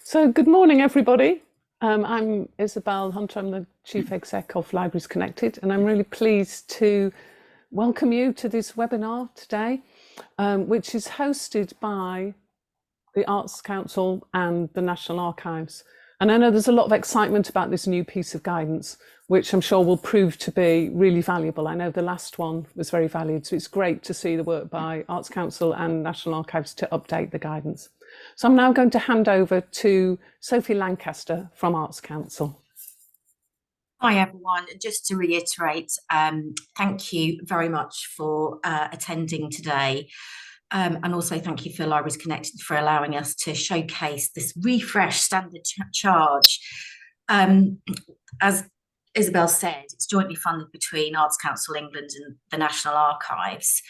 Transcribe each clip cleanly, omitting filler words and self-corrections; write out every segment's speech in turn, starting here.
So good morning, everybody. I'm Isabel Hunter. I'm the Chief Exec of Libraries Connected, and I'm really pleased to welcome you to this webinar today, which is hosted by the Arts Council and the National Archives. And I know there's a lot of excitement about this new piece of guidance, which I'm sure will prove to be really valuable. I know the last one was very valued, so it's great to see the work by Arts Council and National Archives to update the guidance. So I'm now going to hand over to Sophie Lancaster from Arts Council. Hi everyone, just to reiterate, thank you very much for attending today. And also thank you for Libraries Connected for allowing us to showcase this refreshed standard charge. As Isabel said, it's jointly funded between Arts Council England and the National Archives.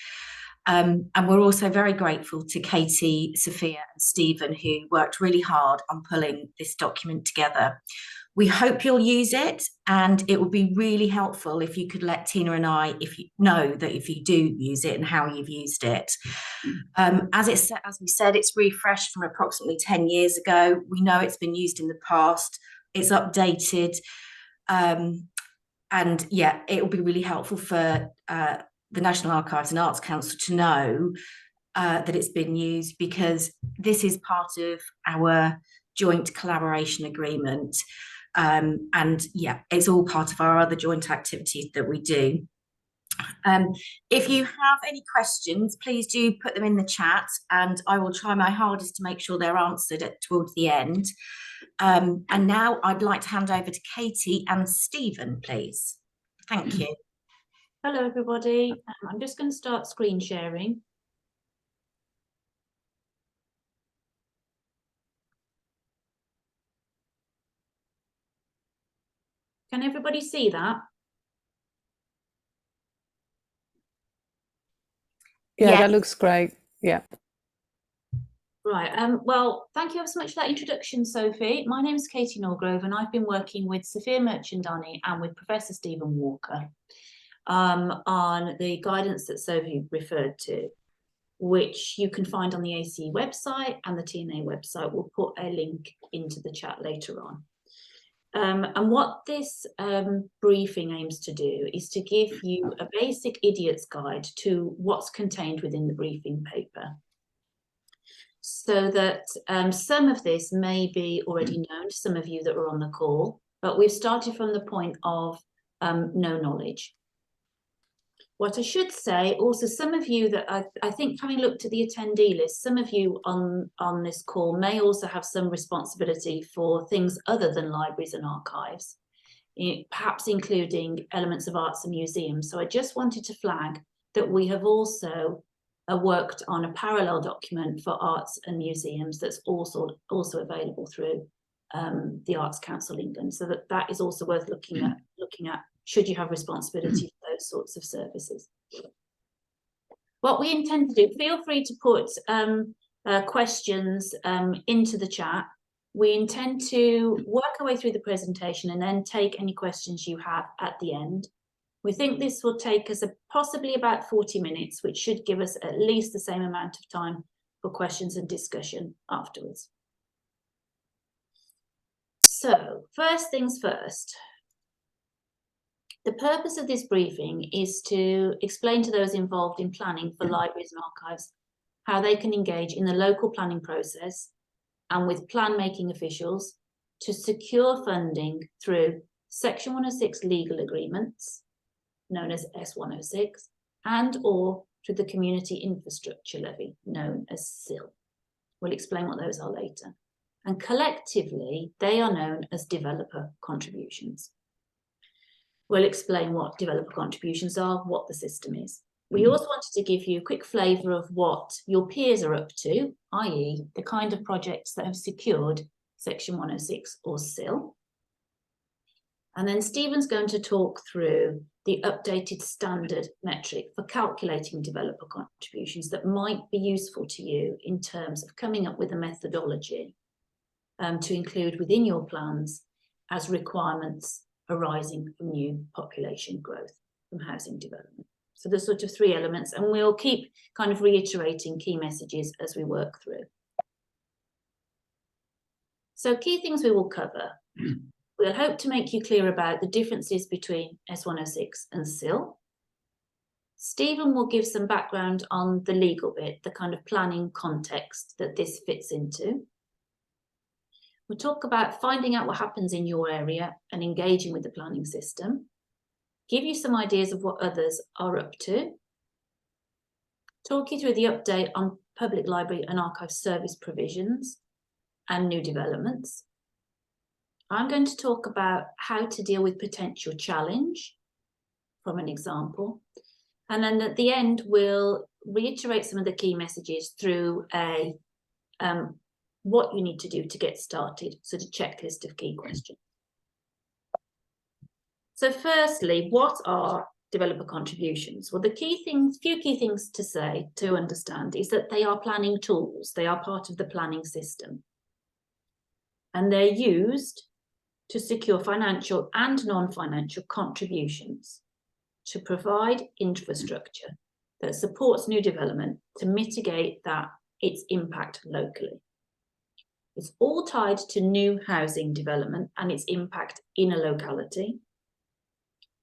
And we're also very grateful to Katie, Sophia and Stephen, who worked really hard on pulling this document together. We hope you'll use it, and it would be really helpful if you could let Tina and I know that if you do use it and how you've used it. As we said, it's refreshed from approximately 10 years ago. We know it's been used in the past. It's updated. And yeah, it will be really helpful for the National Archives and Arts Council to know that it's been used, because this is part of our joint collaboration agreement. And yeah, it's all part of our other joint activities that we do. If you have any questions, please do put them in the chat, and I will try my hardest to make sure they're answered towards the end. And now I'd like to hand over to Katie and Stephen, please. Thank you. Hello, everybody. I'm just going to start screen sharing. Can everybody see that? Yeah, that looks great. Yeah. Right. Well, thank you ever so much for that introduction, Sophie. My name is Katie Norgrove, and I've been working with Sophia Merchandani and with Professor Stephen Walker on the guidance that Sophie referred to, which you can find on the ACE website and the TNA website. We'll put a link into the chat later on. And what this briefing aims to do is to give you a basic idiot's guide to what's contained within the briefing paper, so that some of this may be already known to some of you that are on the call, but we've started from the point of no knowledge. What I should say, also, some of you that I think, having looked at the attendee list, some of you on this call may also have some responsibility for things other than libraries and archives, perhaps including elements of arts and museums. So I just wanted to flag that we have also worked on a parallel document for arts and museums that's also available through the Arts Council England. So that is also worth looking at should you have responsibility for those sorts of services. What we intend to do, feel free to put questions into the chat. We intend to work our way through the presentation and then take any questions you have at the end. We think this will take us possibly about 40 minutes, which should give us at least the same amount of time for questions and discussion afterwards. So, first things first. The purpose of this briefing is to explain to those involved in planning for libraries and archives how they can engage in the local planning process and with plan-making officials to secure funding through Section 106 legal agreements, known as S106, and or through the Community Infrastructure Levy, known as CIL. We'll explain what those are later. And collectively, they are known as developer contributions. We'll explain what developer contributions are, what the system is. We also wanted to give you a quick flavour of what your peers are up to, i.e. the kind of projects that have secured Section 106 or CIL. And then Stephen's going to talk through the updated standard metric for calculating developer contributions that might be useful to you in terms of coming up with a methodology to include within your plans as requirements arising from new population growth from housing development. So there's sort of three elements, and we'll keep kind of reiterating key messages as we work through. So key things we will cover. We'll hope to make you clear about the differences between S106 and CIL. Stephen will give some background on the legal bit, the kind of planning context that this fits into. We'll talk about finding out what happens in your area and engaging with the planning system. Give you some ideas of what others are up to. Talk you through the update on public library and archive service provisions and new developments. I'm going to talk about how to deal with potential challenge from an example. And then at the end, we'll reiterate some of the key messages through a what you need to do to get started, so the checklist of key questions. So firstly, what are developer contributions? Well, few key things to say, to understand, is that they are planning tools. They are part of the planning system. And they're used to secure financial and non-financial contributions to provide infrastructure that supports new development to mitigate its impact locally. It's all tied to new housing development and its impact in a locality.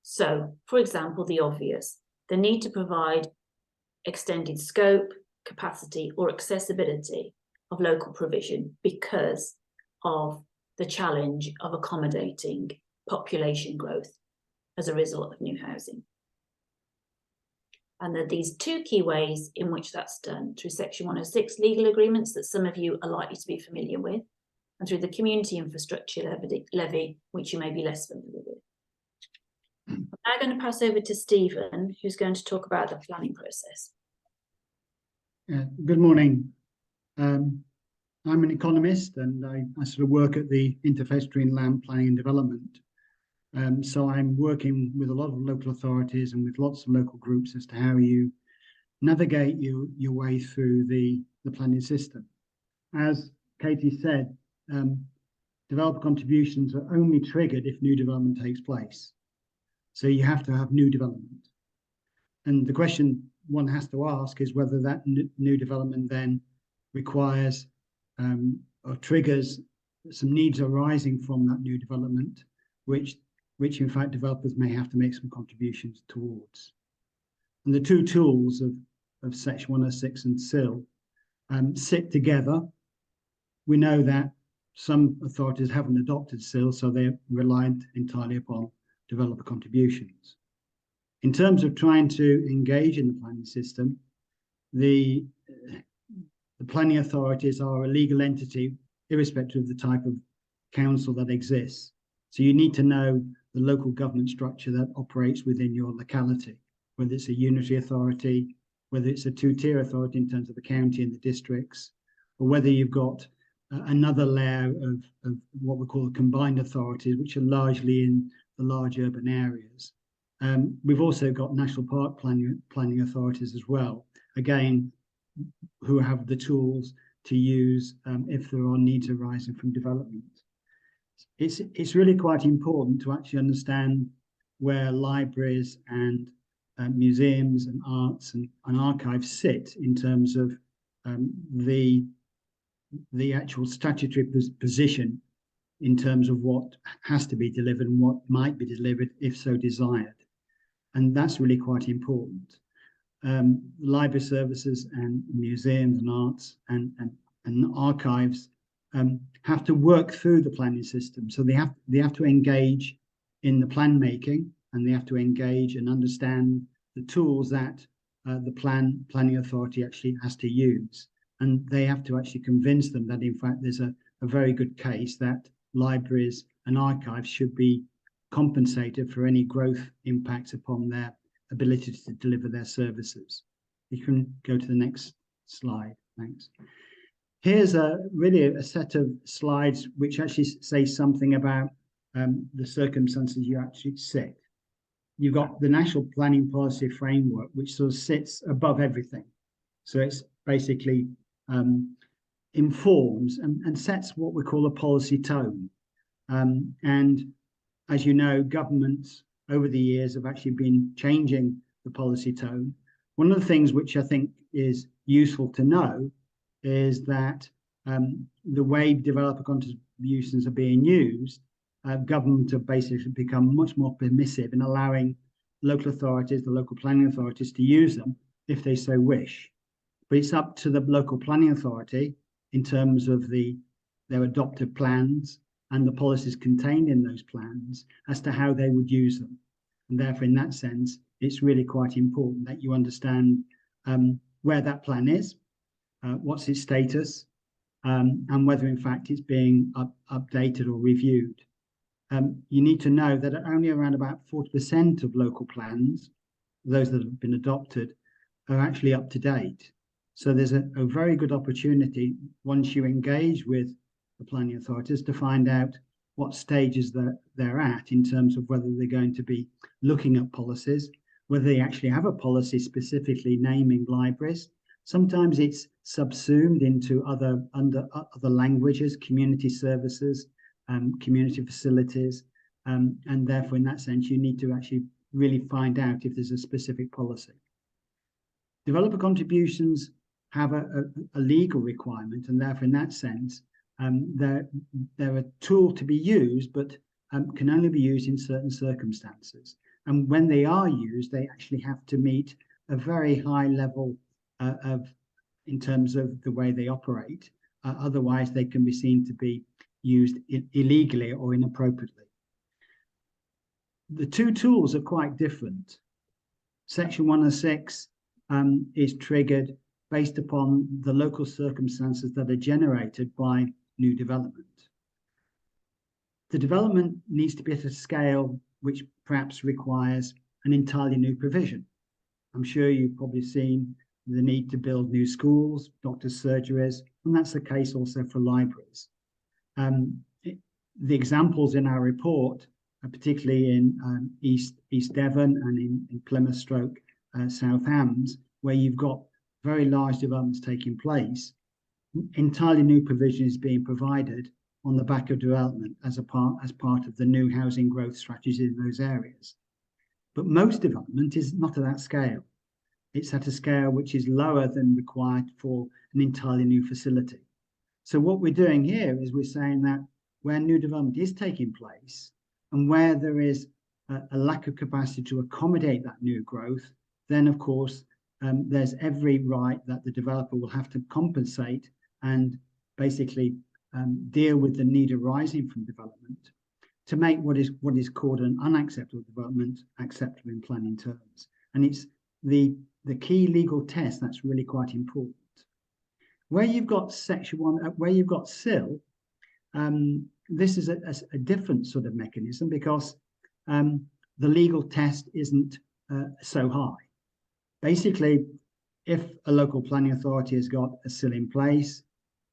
So, for example, the obvious, the need to provide extended scope, capacity, or accessibility of local provision because of the challenge of accommodating population growth as a result of new housing. And there are these two key ways in which that's done: through Section 106 legal agreements that some of you are likely to be familiar with, and through the Community Infrastructure Levy, which you may be less familiar with. I'm now going to pass over to Stephen, who's going to talk about the planning process. Good morning. I'm an economist, and I sort of work at the interface between land planning and development. So I'm working with a lot of local authorities and with lots of local groups as to how you navigate your way through the planning system. As Katie said, developer contributions are only triggered if new development takes place. So you have to have new development. And the question one has to ask is whether that new development then requires or triggers some needs arising from that new development, which in fact developers may have to make some contributions towards. And the two tools of Section 106 and CIL sit together. We know that some authorities haven't adopted CIL, so they're reliant entirely upon developer contributions. In terms of trying to engage in the planning system, the planning authorities are a legal entity, irrespective of the type of council that exists. So you need to know the local government structure that operates within your locality, whether it's a unitary authority, whether it's a two-tier authority in terms of the county and the districts, or whether you've got another layer of what we call the combined authorities, which are largely in the large urban areas. We've also got national park planning authorities as well, again, who have the tools to use if there are needs arising from development. It's really quite important to actually understand where libraries and museums and arts and archives sit in terms of the actual statutory position in terms of what has to be delivered and what might be delivered if so desired. And that's really quite important. Library services and museums and arts and archives have to work through the planning system. So they have to engage in the plan making, and they have to engage and understand the tools that the planning authority actually has to use. And they have to actually convince them that in fact there's a very good case that libraries and archives should be compensated for any growth impacts upon their ability to deliver their services. You can go to the next slide, thanks. Here's really a set of slides which actually say something about the circumstances you actually sit. You've got the National Planning Policy Framework, which sort of sits above everything. So it's basically informs and sets what we call a policy tone. And as you know, governments over the years have actually been changing the policy tone. One of the things which I think is useful to know is that the way developer contributions are being used, government have basically become much more permissive in allowing local authorities, the local planning authorities, to use them if they so wish. But it's up to the local planning authority in terms of their adopted plans and the policies contained in those plans as to how they would use them. And therefore, in that sense, it's really quite important that you understand where that plan is, what's its status, and whether in fact it's being updated or reviewed. You need to know that only around about 40% of local plans, those that have been adopted, are actually up to date. So there's a very good opportunity once you engage with the planning authorities to find out what stages they're at in terms of whether they're going to be looking at policies, whether they actually have a policy specifically naming libraries. Sometimes it's subsumed into other languages, community services, community facilities, and therefore in that sense you need to actually really find out if there's a specific policy. Developer contributions have a legal requirement, and therefore in that sense they're a tool to be used, but can only be used in certain circumstances. And when they are used, they actually have to meet a very high level in terms of the way they operate. Otherwise, they can be seen to be used illegally or inappropriately. The two tools are quite different. Section 106 is triggered based upon the local circumstances that are generated by new development. The development needs to be at a scale which perhaps requires an entirely new provision. I'm sure you've probably seen the need to build new schools, doctors' surgeries, and that's the case also for libraries. The examples in our report, particularly in East Devon and in Plymouth Stroke, South Hams, where you've got very large developments taking place, entirely new provision is being provided on the back of development as part of the new housing growth strategies in those areas. But most development is not at that scale. It's at a scale which is lower than required for an entirely new facility. So what we're doing here is we're saying that where new development is taking place and where there is a lack of capacity to accommodate that new growth, then of course there's every right that the developer will have to compensate and basically deal with the need arising from development to make what is called an unacceptable development acceptable in planning terms. And it's the key legal test that's really quite important. Where you've got section 1, where you've got CIL, this is a different sort of mechanism because the legal test isn't so high. Basically, if a local planning authority has got a CIL in place,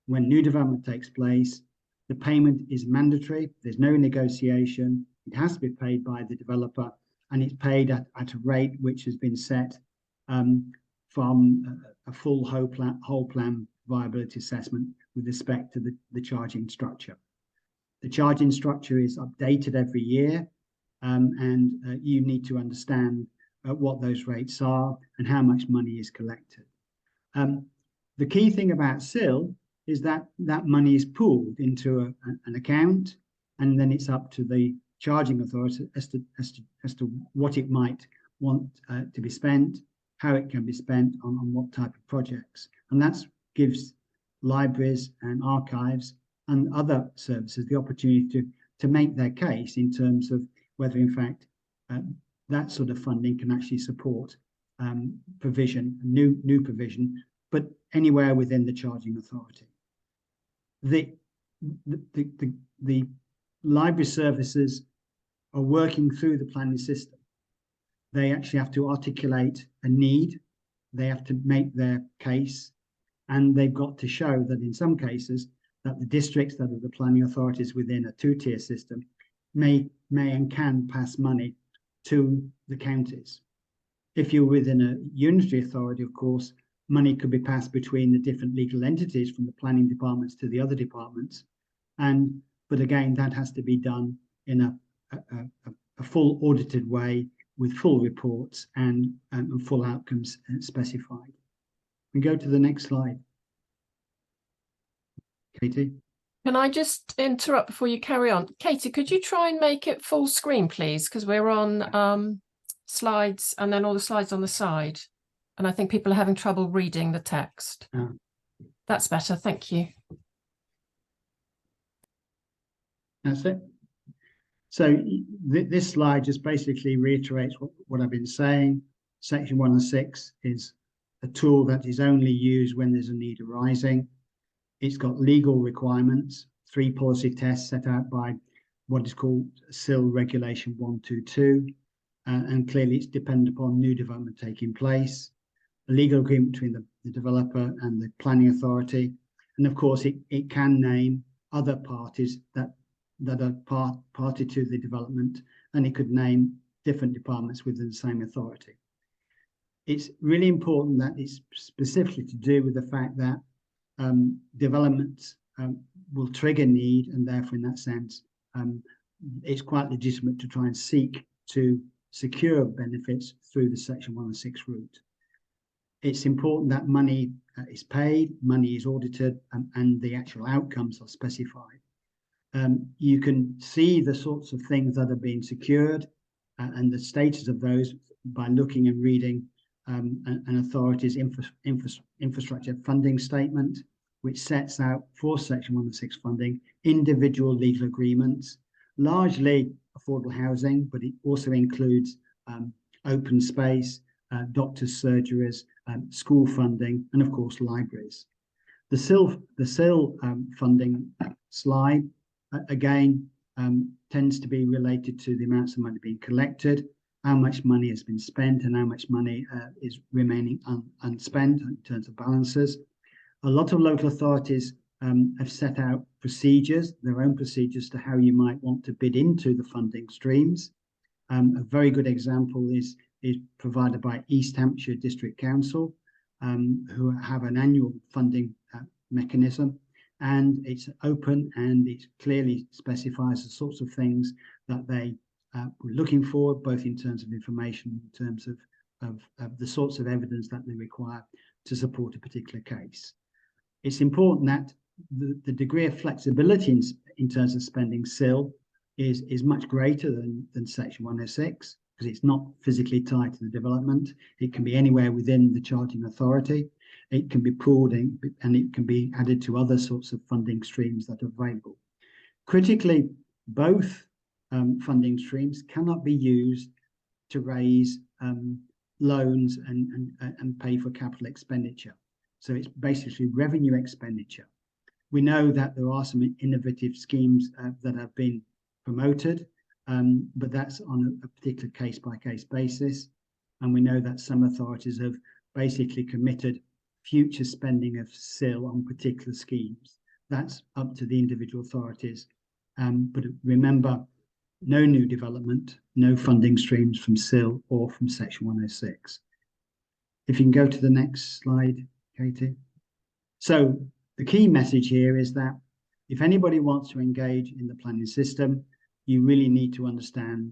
when new development takes place, the payment is mandatory. There's no negotiation. It has to be paid by the developer, and it's paid at a rate which has been set from a full whole plan viability assessment with respect to the charging structure. The charging structure is updated every year, and you need to understand what those rates are and how much money is collected. The key thing about CIL is that money is pooled into an account, and then it's up to the charging authority as to what it might want to be spent, how it can be spent on what type of projects. And that gives libraries and archives and other services the opportunity to make their case in terms of whether in fact that sort of funding can actually support provision, new provision, but anywhere within the charging authority. The library services are working through the planning system. They actually have to articulate a need, they have to make their case, and they've got to show that in some cases that the districts that are the planning authorities within a two-tier system may and can pass money to the counties. If you're within a unitary authority, of course, money could be passed between the different legal entities from the planning departments to the other departments. But again, that has to be done in a full audited way with full reports and full outcomes specified. We go to the next slide. Katie? Can I just interrupt before you carry on? Katie, could you try and make it full screen, please? Because we're on slides and then all the slides on the side. And I think people are having trouble reading the text. That's better. Thank you. That's it. So this slide just basically reiterates what I've been saying. Section 106 is a tool that is only used when there's a need arising. It's got legal requirements, 3 policy tests set out by what is called CIL Regulation 122, and clearly it's dependent upon new development taking place, a legal agreement between the developer and the planning authority, and of course it can name other parties that are party to the development, and it could name different departments within the same authority. It's really important that it's specifically to do with the fact that developments will trigger need, and therefore in that sense it's quite legitimate to try and seek to secure benefits through the Section 106 route. It's important that money is paid, money is audited, and the actual outcomes are specified. You can see the sorts of things that are being secured and the status of those by looking and reading an authority's infrastructure funding statement, which sets out for Section 106 funding individual legal agreements, largely affordable housing, but it also includes open space, doctors' surgeries, school funding, and of course libraries. The CIL funding slide again tends to be related to the amounts of money being collected, how much money has been spent, and how much money is remaining unspent in terms of balances. A lot of local authorities have set out procedures, their own procedures to how you might want to bid into the funding streams. A very good example is provided by East Hampshire District Council, who have an annual funding mechanism, and it's open and it clearly specifies the sorts of things that they were looking for, both in terms of information, in terms of the sorts of evidence that they require to support a particular case. It's important that the degree of flexibility in terms of spending CIL is much greater than Section 106, because it's not physically tied to the development. It can be anywhere within the charging authority. It can be pooled in, and it can be added to other sorts of funding streams that are available. Critically, both funding streams cannot be used to raise loans and pay for capital expenditure. So it's basically revenue expenditure. We know that there are some innovative schemes that have been promoted, but that's on a particular case-by-case basis. And we know that some authorities have basically committed future spending of CIL on particular schemes. That's up to the individual authorities. But remember, no new development, no funding streams from CIL or from Section 106. If you can go to the next slide, Katie. So the key message here is that if anybody wants to engage in the planning system, you really need to understand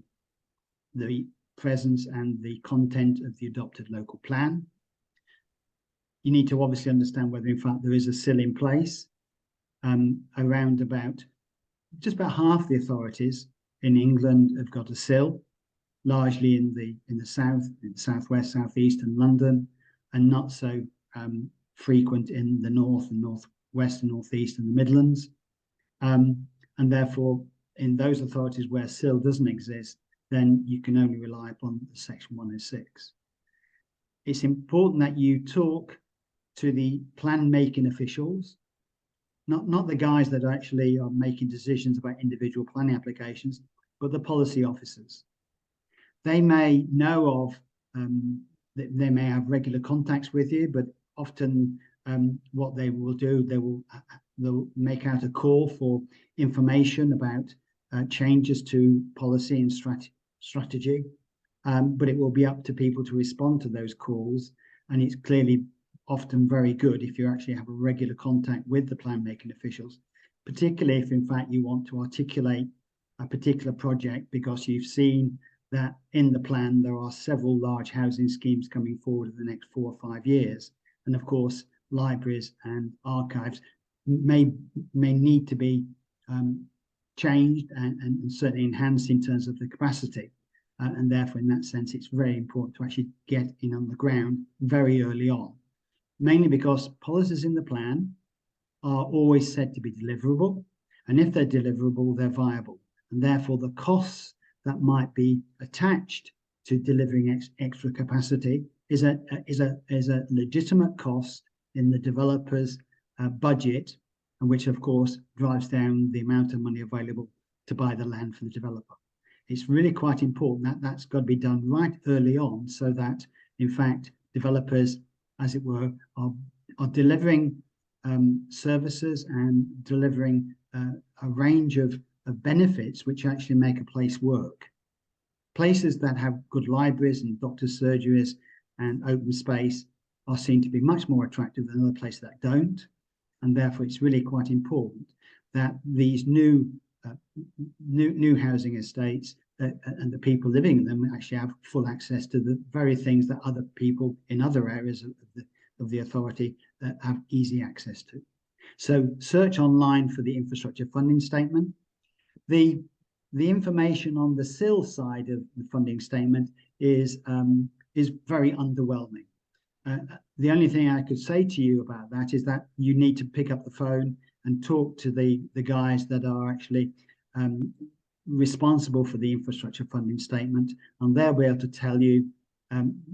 the presence and the content of the adopted local plan. You need to obviously understand whether in fact there is a CIL in place. Around about, just about half the authorities in England have got a CIL, largely in the south, in the southwest, southeast, and London, and not so frequent in the north and northwest and northeast and the Midlands. And therefore, in those authorities where CIL doesn't exist, then you can only rely upon the Section 106. It's important that you talk to the plan-making officials, not the guys that actually are making decisions about individual planning applications, but the policy officers. They may know of, they may have regular contacts with you, but often what they will do, they'll make out a call for information about changes to policy and strategy, but it will be up to people to respond to those calls. And it's clearly often very good if you actually have a regular contact with the plan making officials, particularly if in fact you want to articulate a particular project because you've seen that in the plan there are several large housing schemes coming forward in the next 4 or 5 years. And of course, libraries and archives may need to be changed and certainly enhanced in terms of the capacity. And therefore, in that sense, it's very important to actually get in on the ground very early on, mainly because policies in the plan are always said to be deliverable. And if they're deliverable, they're viable. And therefore, the costs that might be attached to delivering extra capacity is a legitimate cost in the developer's budget, and which, of course, drives down the amount of money available to buy the land for the developer. It's really quite important that that's got to be done right early on, so that, in fact, developers, as it were, are delivering services and delivering a range of benefits which actually make a place work. Places that have good libraries and doctors' surgeries and open space are seen to be much more attractive than other places that don't. And therefore, it's really quite important that these new housing estates and the people living in them actually have full access to the very things that other people in other areas of the authority have easy access to. So search online for the infrastructure funding statement. The information on the CIL side of the funding statement is very underwhelming. The only thing I could say to you about that is that you need to pick up the phone and talk to the guys that are actually responsible for the infrastructure funding statement, and they'll be able to tell you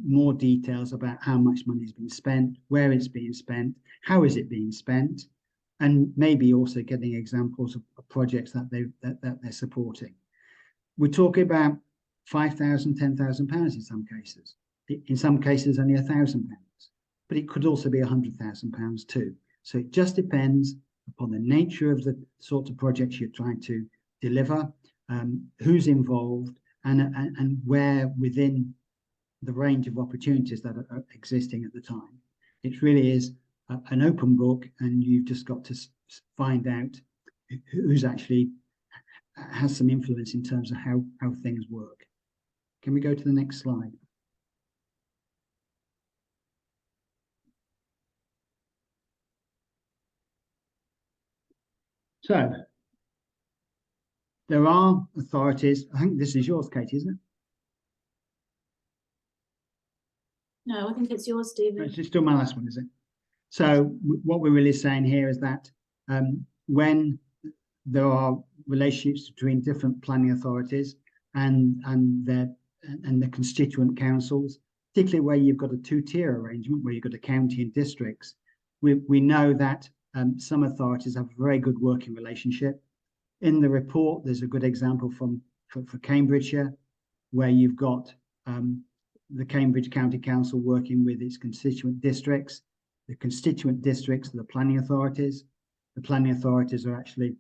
more details about how much money is being spent, where it's being spent, how is it being spent, and maybe also getting examples of projects that they're supporting. We're talking about £5,000, £10,000 in some cases. In some cases, only £1,000, but it could also be £100,000 too. So it just depends upon the nature of the sort of projects you're trying to deliver, who's involved, and where within the range of opportunities that are existing at the time. It really is an open book, and you've just got to find out who's actually has some influence in terms of how things work. Can we go to the next slide? So there are authorities. I think this is yours, Katie, isn't it? No, I think it's yours, Stephen. It's still my last one, is it? So what we're really saying here is that when there are relationships between different planning authorities and the constituent councils, particularly where you've got a two-tier arrangement, where you've got a county and districts, we know that some authorities have a very good working relationship. In the report, there's a good example for Cambridgeshire, where you've got the Cambridge County Council working with its constituent districts. The constituent districts are the planning authorities. The planning authorities are actually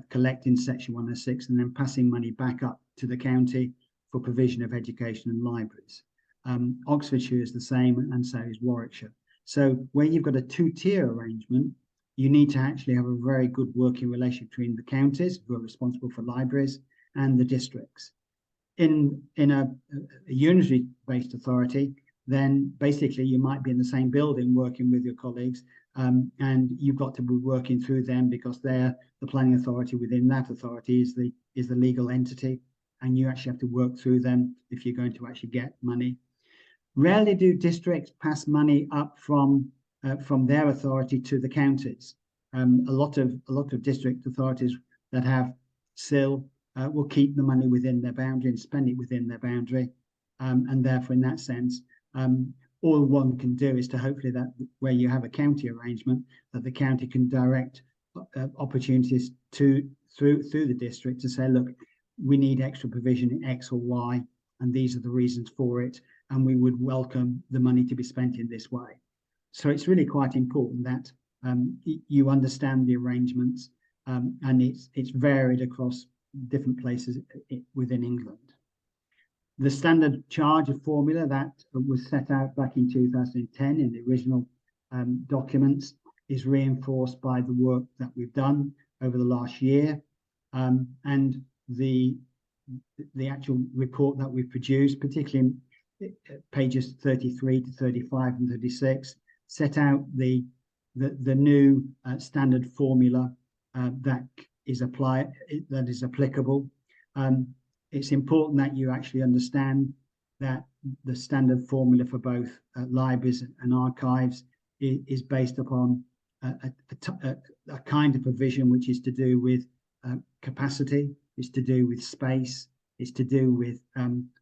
collecting Section 106 and then passing money back up to the county for provision of education and libraries. Oxfordshire is the same, and so is Warwickshire. So where you've got a two-tier arrangement, you need to actually have a very good working relationship between the counties, who are responsible for libraries, and the districts. In a unitary-based authority, then basically you might be in the same building working with your colleagues, and you've got to be working through them because they're the planning authority within that authority is the legal entity, and you actually have to work through them if you're going to actually get money. Rarely do districts pass money up from their authority to the counties. A lot of district authorities that have CIL will keep the money within their boundary and spend it within their boundary, and therefore, in that sense, all one can do is to hopefully that where you have a county arrangement, that the county can direct opportunities through the district to say, look, we need extra provision in X or Y, and these are the reasons for it, and we would welcome the money to be spent in this way. So it's really quite important that you understand the arrangements, and it's varied across different places within England. The standard charge of formula that was set out back in 2010 in the original documents is reinforced by the work that we've done over the last year, and the actual report that we've produced, particularly in pages 33 to 35 and 36, set out the the new standard formula that is applicable. It's important that you actually understand that the standard formula for both libraries and archives is based upon a kind of provision which is to do with capacity, it's to do with space, it's to do with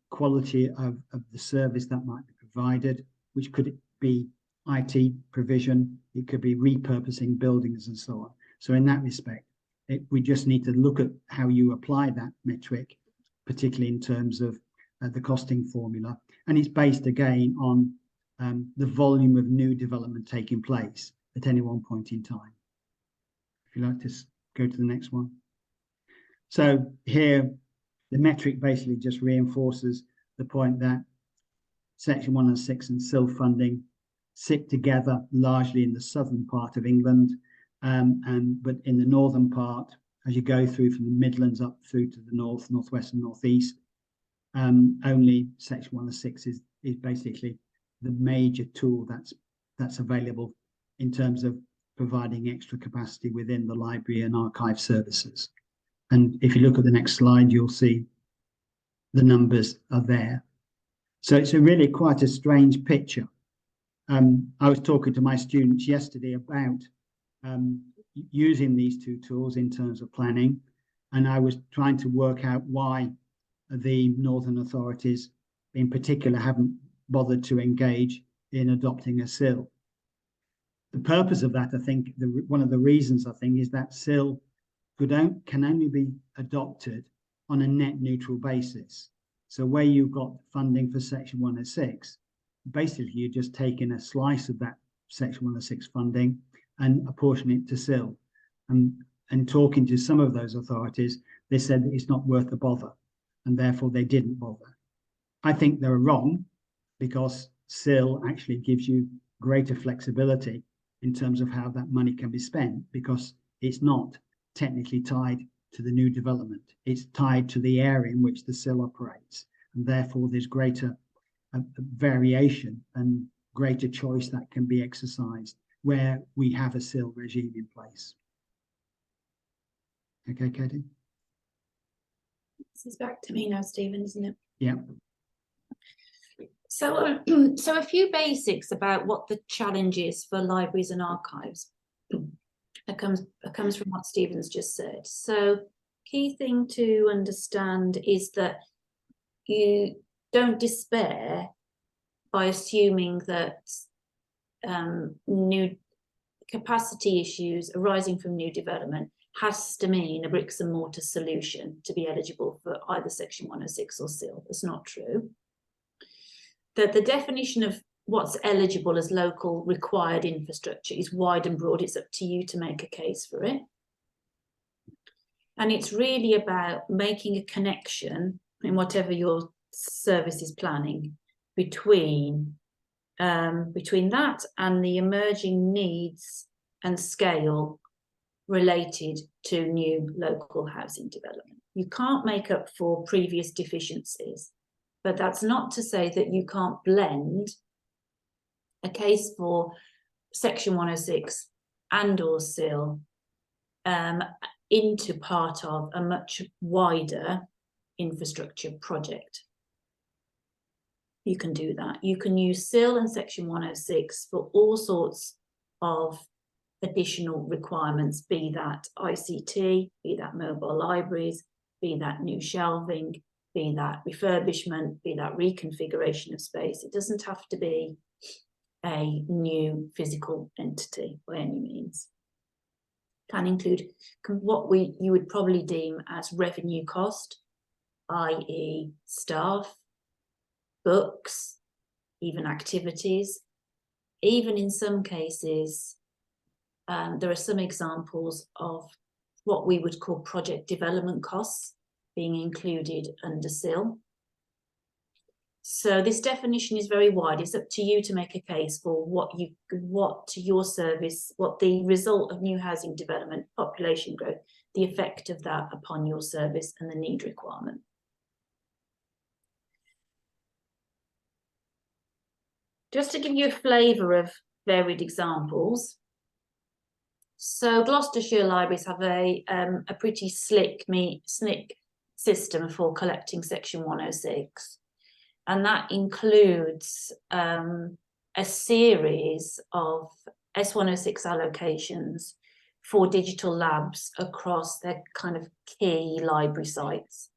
quality of the service that might be provided, which could be IT provision, it could be repurposing buildings and so on. So in that respect, we just need to look at how you apply that metric, particularly in terms of the costing formula. And it's based again on the volume of new development taking place at any one point in time. If you like to go to the next one. So here, the metric basically just reinforces the point that Section 106 and CIL funding sit together largely in the southern part of England, but in the northern part, as you go through from the Midlands up through to the north, northwest and northeast, only Section 106 is basically the major tool that's available in terms of providing extra capacity within the library and archive services. And if you look at the next slide, you'll see the numbers are there. So it's really quite a strange picture. I was talking to my students yesterday about using these two tools in terms of planning, and I was trying to work out why the northern authorities in particular haven't bothered to engage in adopting a CIL. The purpose of that, I think, one of the reasons I think is that CIL can only be adopted on a net neutral basis. So where you've got funding for Section 106, basically you're just taking a slice of that Section 106 funding and apportion it to CIL. And talking to some of those authorities, they said that it's not worth the bother, and therefore they didn't bother. I think they're wrong, because CIL actually gives you greater flexibility in terms of how that money can be spent, because it's not technically tied to the new development. It's tied to the area in which the CIL operates, and therefore there's greater variation and greater choice that can be exercised where we have a CIL regime in place. Okay, Katie? This is back to me now, Stephen, isn't it? Yeah. So, so a few basics about what the challenge is for libraries and archives. That comes from what Stephen's just said. So, key thing to understand is that you don't despair by assuming that new capacity issues arising from new development has to mean a bricks and mortar solution to be eligible for either Section 106 or CIL. That's not true. That the definition of what's eligible as local required infrastructure is wide and broad. It's up to you to make a case for it. And it's really about making a connection in whatever your service is planning between that and the emerging needs and scale related to new local housing development. You can't make up for previous deficiencies, but that's not to say that you can't blend a case for Section 106 and or CIL into part of a much wider infrastructure project. You can do that. You can use CIL and Section 106 for all sorts of additional requirements, be that ICT, be that mobile libraries, be that new shelving, be that refurbishment, be that reconfiguration of space. It doesn't have to be a new physical entity by any means. Can include what you would probably deem as revenue cost, i.e. staff, books, even activities. Even in some cases, there are some examples of what we would call project development costs being included under CIL. So this definition is very wide. It's up to you to make a case for what your service, what the result of new housing development, population growth, the effect of that upon your service and the need requirement. Just to give you a flavour of varied examples, So Gloucestershire libraries have a pretty slick system for collecting Section 106, and that includes a series of S106 allocations for digital labs across their kind of key library sites.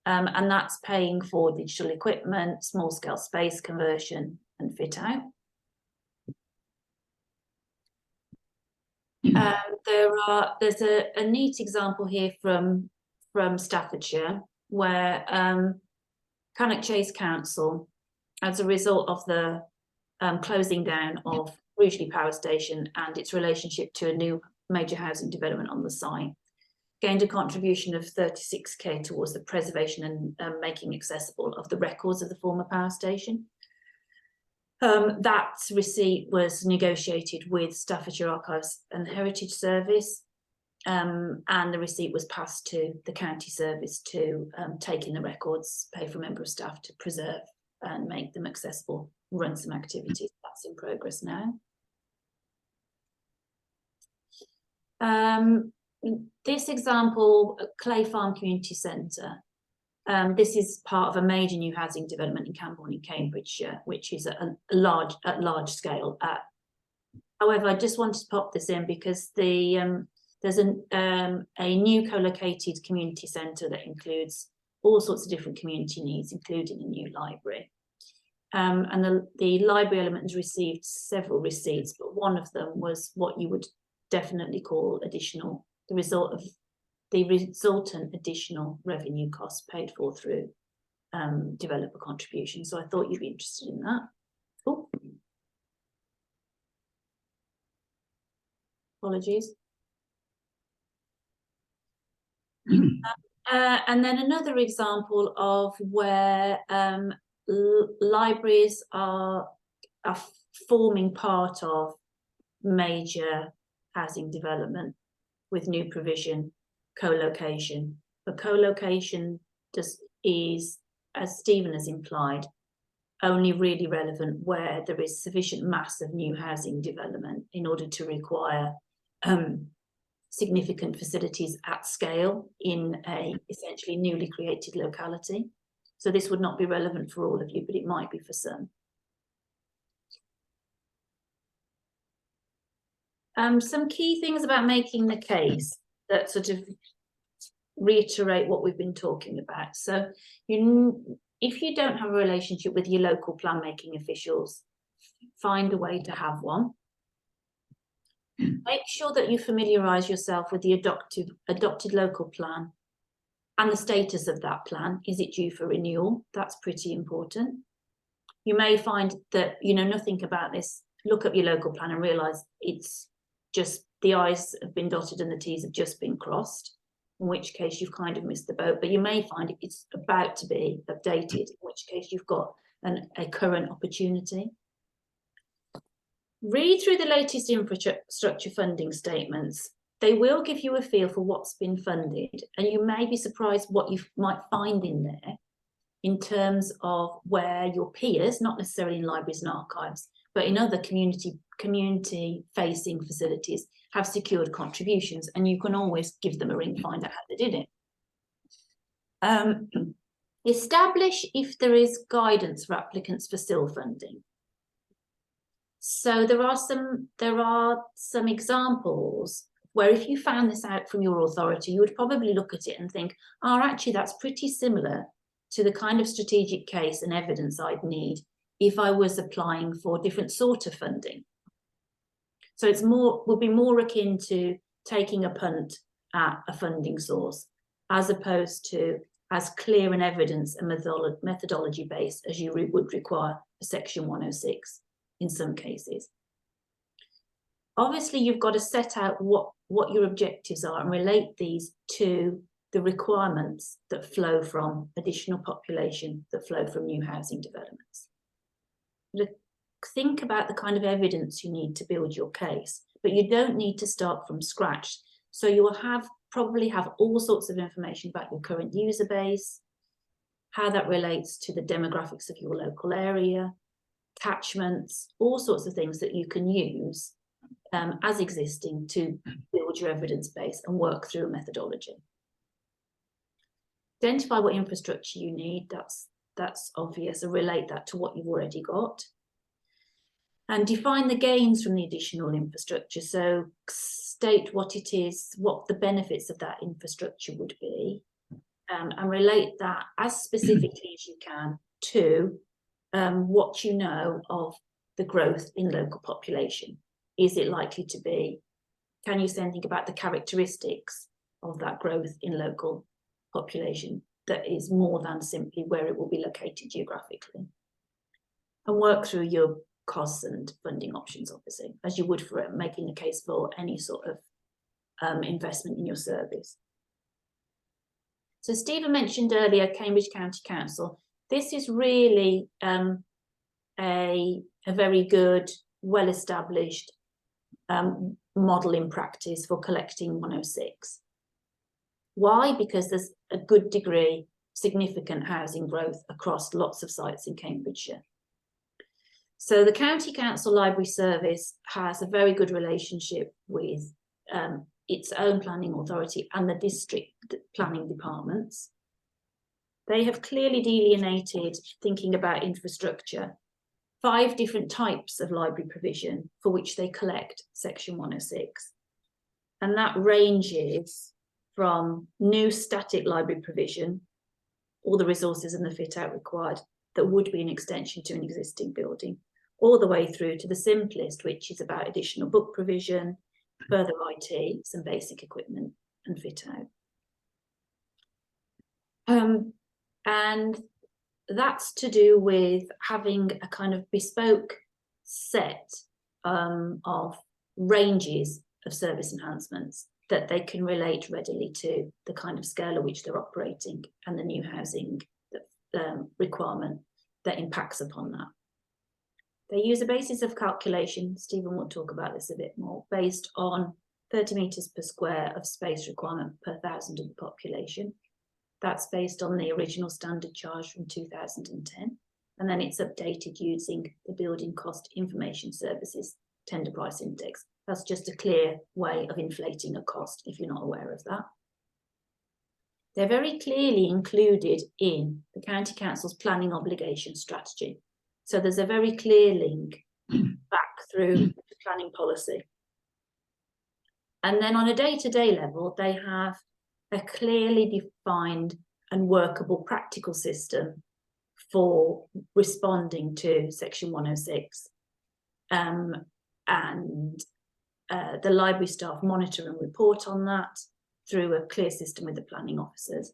And that's paying for digital equipment, small-scale space conversion and fit-out. There's a neat example here from Staffordshire, where Cannock Chase Council, as a result of the closing down of Rugeley Power Station and its relationship to a new major housing development on the site, gained a contribution of 36k towards the preservation and making accessible of the records of the former power station. That receipt was negotiated with Staffordshire Archives and Heritage Service, and the receipt was passed to the county service to take in the records, pay for a member of staff to preserve and make them accessible, run some activities. That's in progress now. This example, Clay Farm Community Centre, this is part of a major new housing development in Camborne in Cambridgeshire, which is at large scale. However, I just wanted to pop this in because there's a new co-located community centre that includes all sorts of different community needs, including a new library. And the library element has received several receipts, but one of them was what you would definitely call additional, the resultant additional revenue costs paid for through developer contribution. So I thought you'd be interested in that. Oh, apologies. And then another example of where libraries are forming part of major housing development with new provision, co-location. But co-location just is, as Stephen has implied, only really relevant where there is sufficient mass of new housing development in order to require significant facilities at scale in a essentially newly created locality. So this would not be relevant for all of you, but it might be for some. Some key things about making the case that sort of reiterate what we've been talking about. So if you don't have a relationship with your local plan making officials, find a way to have one. Make sure that you familiarise yourself with the adopted local plan and the status of that plan. Is it due for renewal? That's pretty important. You may find that you know nothing about this. Look up your local plan and realise it's just the I's have been dotted and the T's have just been crossed, in which case you've kind of missed the boat. But you may find it's about to be updated, in which case you've got a current opportunity. Read through the latest infrastructure funding statements. They will give you a feel for what's been funded, and you may be surprised what you might find in there in terms of where your peers, not necessarily in libraries and archives, but in other community-facing facilities, have secured contributions, and you can always give them a ring, find out how they did it. Establish if there is guidance for applicants for CIL funding. So there are some examples where if you found this out from your authority, you would probably look at it and think, oh, actually, that's pretty similar to the kind of strategic case and evidence I'd need if I was applying for different sort of funding. So it's would be more akin to taking a punt at a funding source, as opposed to as clear an evidence and methodology base as you would require for Section 106 in some cases. Obviously, you've got to set out what your objectives are and relate these to the requirements that flow from additional population, that flow from new housing developments. Think about the kind of evidence you need to build your case, but you don't need to start from scratch. So you will probably have all sorts of information about your current user base, how that relates to the demographics of your local area, catchments, all sorts of things that you can use as existing to build your evidence base and work through a methodology. Identify what infrastructure you need, that's obvious, and relate that to what you've already got. And define the gains from the additional infrastructure. So state what it is, what the benefits of that infrastructure would be, and relate that as specifically as you can to what you know of the growth in local population. Is it likely to be? Can you say anything about the characteristics of that growth in local population that is more than simply where it will be located geographically? And work through your costs and funding options, obviously, as you would for making a case for any sort of investment in your service. So Stephen mentioned earlier Cambridge County Council. This is really a very good, well-established model in practice for collecting 106. Why? Because there's a good degree, significant housing growth across lots of sites in Cambridgeshire. So the County Council Library Service has a very good relationship with its own planning authority and the district planning departments. They have clearly delineated, thinking about infrastructure, 5 different types of library provision for which they collect Section 106. And that ranges from new static library provision, all the resources and the fit out required that would be an extension to an existing building, all the way through to the simplest, which is about additional book provision, further IT, some basic equipment and fit out. And that's to do with having a kind of bespoke set of ranges of service enhancements that they can relate readily to the kind of scale at which they're operating and the new housing requirement that impacts upon that. They use a basis of calculation, Stephen will talk about this a bit more, based on 30 metres per square of space requirement per 1,000 of the population. That's based on the original standard charge from 2010. And then it's updated using the Building Cost Information Services Tender Price Index. That's just a clear way of inflating a cost if you're not aware of that. They're very clearly included in the County Council's planning obligation strategy. So there's a very clear link back through the planning policy. And then on a day-to-day level, they have a clearly defined and workable practical system for responding to Section 106. The library staff monitor and report on that through a clear system with the planning officers.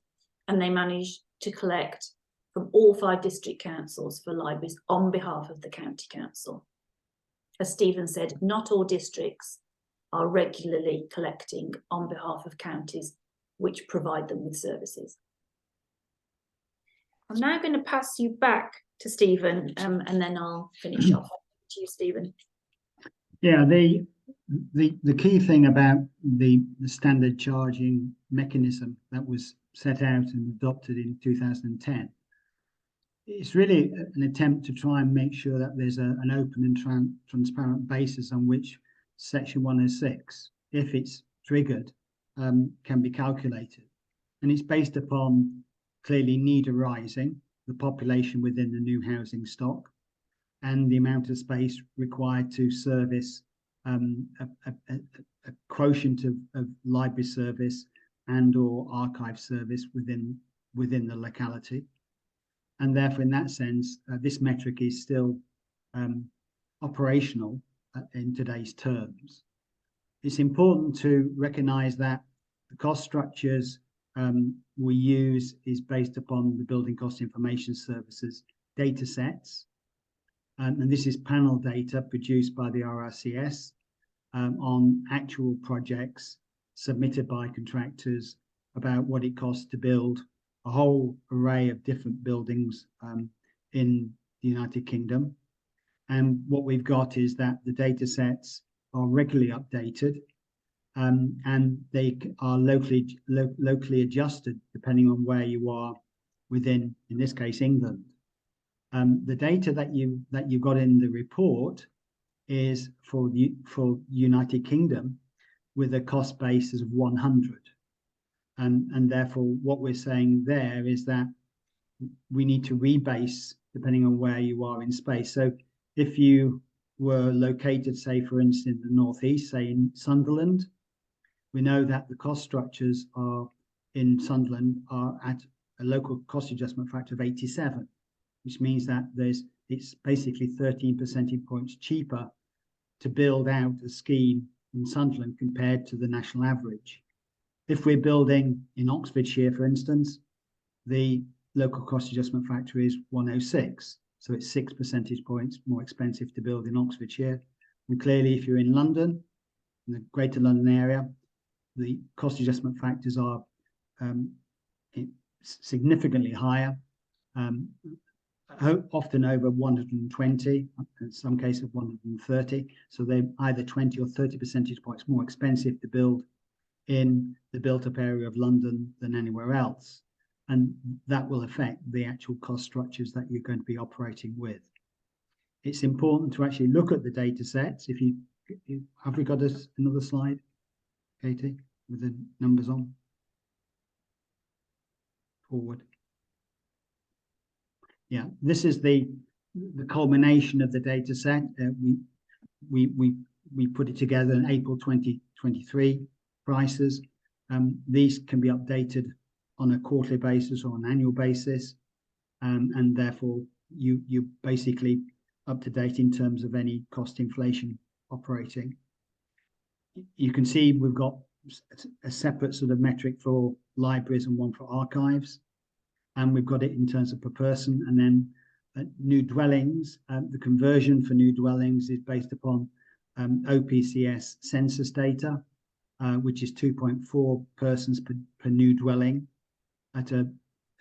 And they manage to collect from all 5 district councils for libraries on behalf of the County Council. As Stephen said, not all districts are regularly collecting on behalf of counties which provide them with services. I'm now going to pass you back to Stephen and then I'll finish off. To you, Stephen. Yeah, the key thing about the standard charging mechanism that was set out and adopted in 2010, it's really an attempt to try and make sure that there's an open and transparent basis on which Section 106, if it's triggered, can be calculated. And it's based upon clearly need arising, the population within the new housing stock, and the amount of space required to service a quotient of library service and or archive service within the locality. And therefore, in that sense, this metric is still operational in today's terms. It's important to recognise that the cost structures we use is based upon the Building Cost Information Services data sets. And this is panel data produced by the RRCS on actual projects submitted by contractors about what it costs to build a whole array of different buildings in the United Kingdom. And what we've got is that the data sets are regularly updated and they are locally adjusted depending on where you are within, in this case, England. The data that you got in the report is for United Kingdom with a cost basis of 100. And therefore, what we're saying there is that we need to rebase depending on where you are in space. So if you were located, say, for instance, in the northeast, say in Sunderland, we know that the cost structures are in Sunderland are at a local cost adjustment factor of 87, which means that it's basically 13 percentage points cheaper to build out a scheme in Sunderland compared to the national average. If we're building in Oxfordshire, for instance, the local cost adjustment factor is 106. So it's 6 percentage points more expensive to build in Oxfordshire. And clearly, if you're in London, in the Greater London area, the cost adjustment factors are significantly higher, often over 120, in some cases 130. So they're either 20 or 30 percentage points more expensive to build in the built-up area of London than anywhere else. And that will affect the actual cost structures that you're going to be operating with. It's important to actually look at the data sets. Have we got another slide, Katie, with the numbers on? Forward. Yeah, this is the culmination of the data set. We put it together in April 2023 prices. These can be updated on a quarterly basis or an annual basis, and therefore you basically up to date in terms of any cost inflation operating. You can see we've got a separate sort of metric for libraries and one for archives, and we've got it in terms of per person. And then new dwellings, the conversion for new dwellings is based upon OPCS census data, which is 2.4 persons per new dwelling at a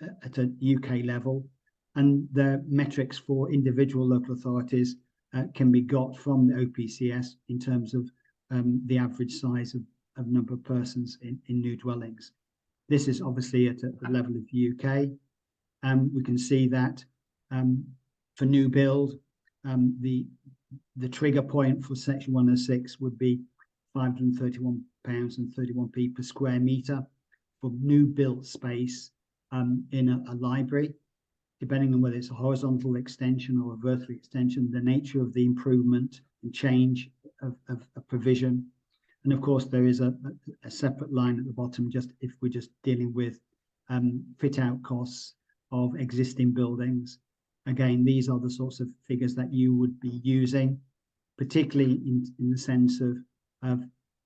UK level. And the metrics for individual local authorities can be got from the OPCS in terms of the average size of number of persons in new dwellings. This is obviously at a level of the UK. We can see that for new build, the trigger point for Section 106 would be £531.31 per square metre for new built space in a library, depending on whether it's a horizontal extension or a vertical extension, the nature of the improvement and change of provision. And of course, there is a separate line at the bottom, just if we're just dealing with fit out costs of existing buildings. Again, these are the sorts of figures that you would be using, particularly in the sense of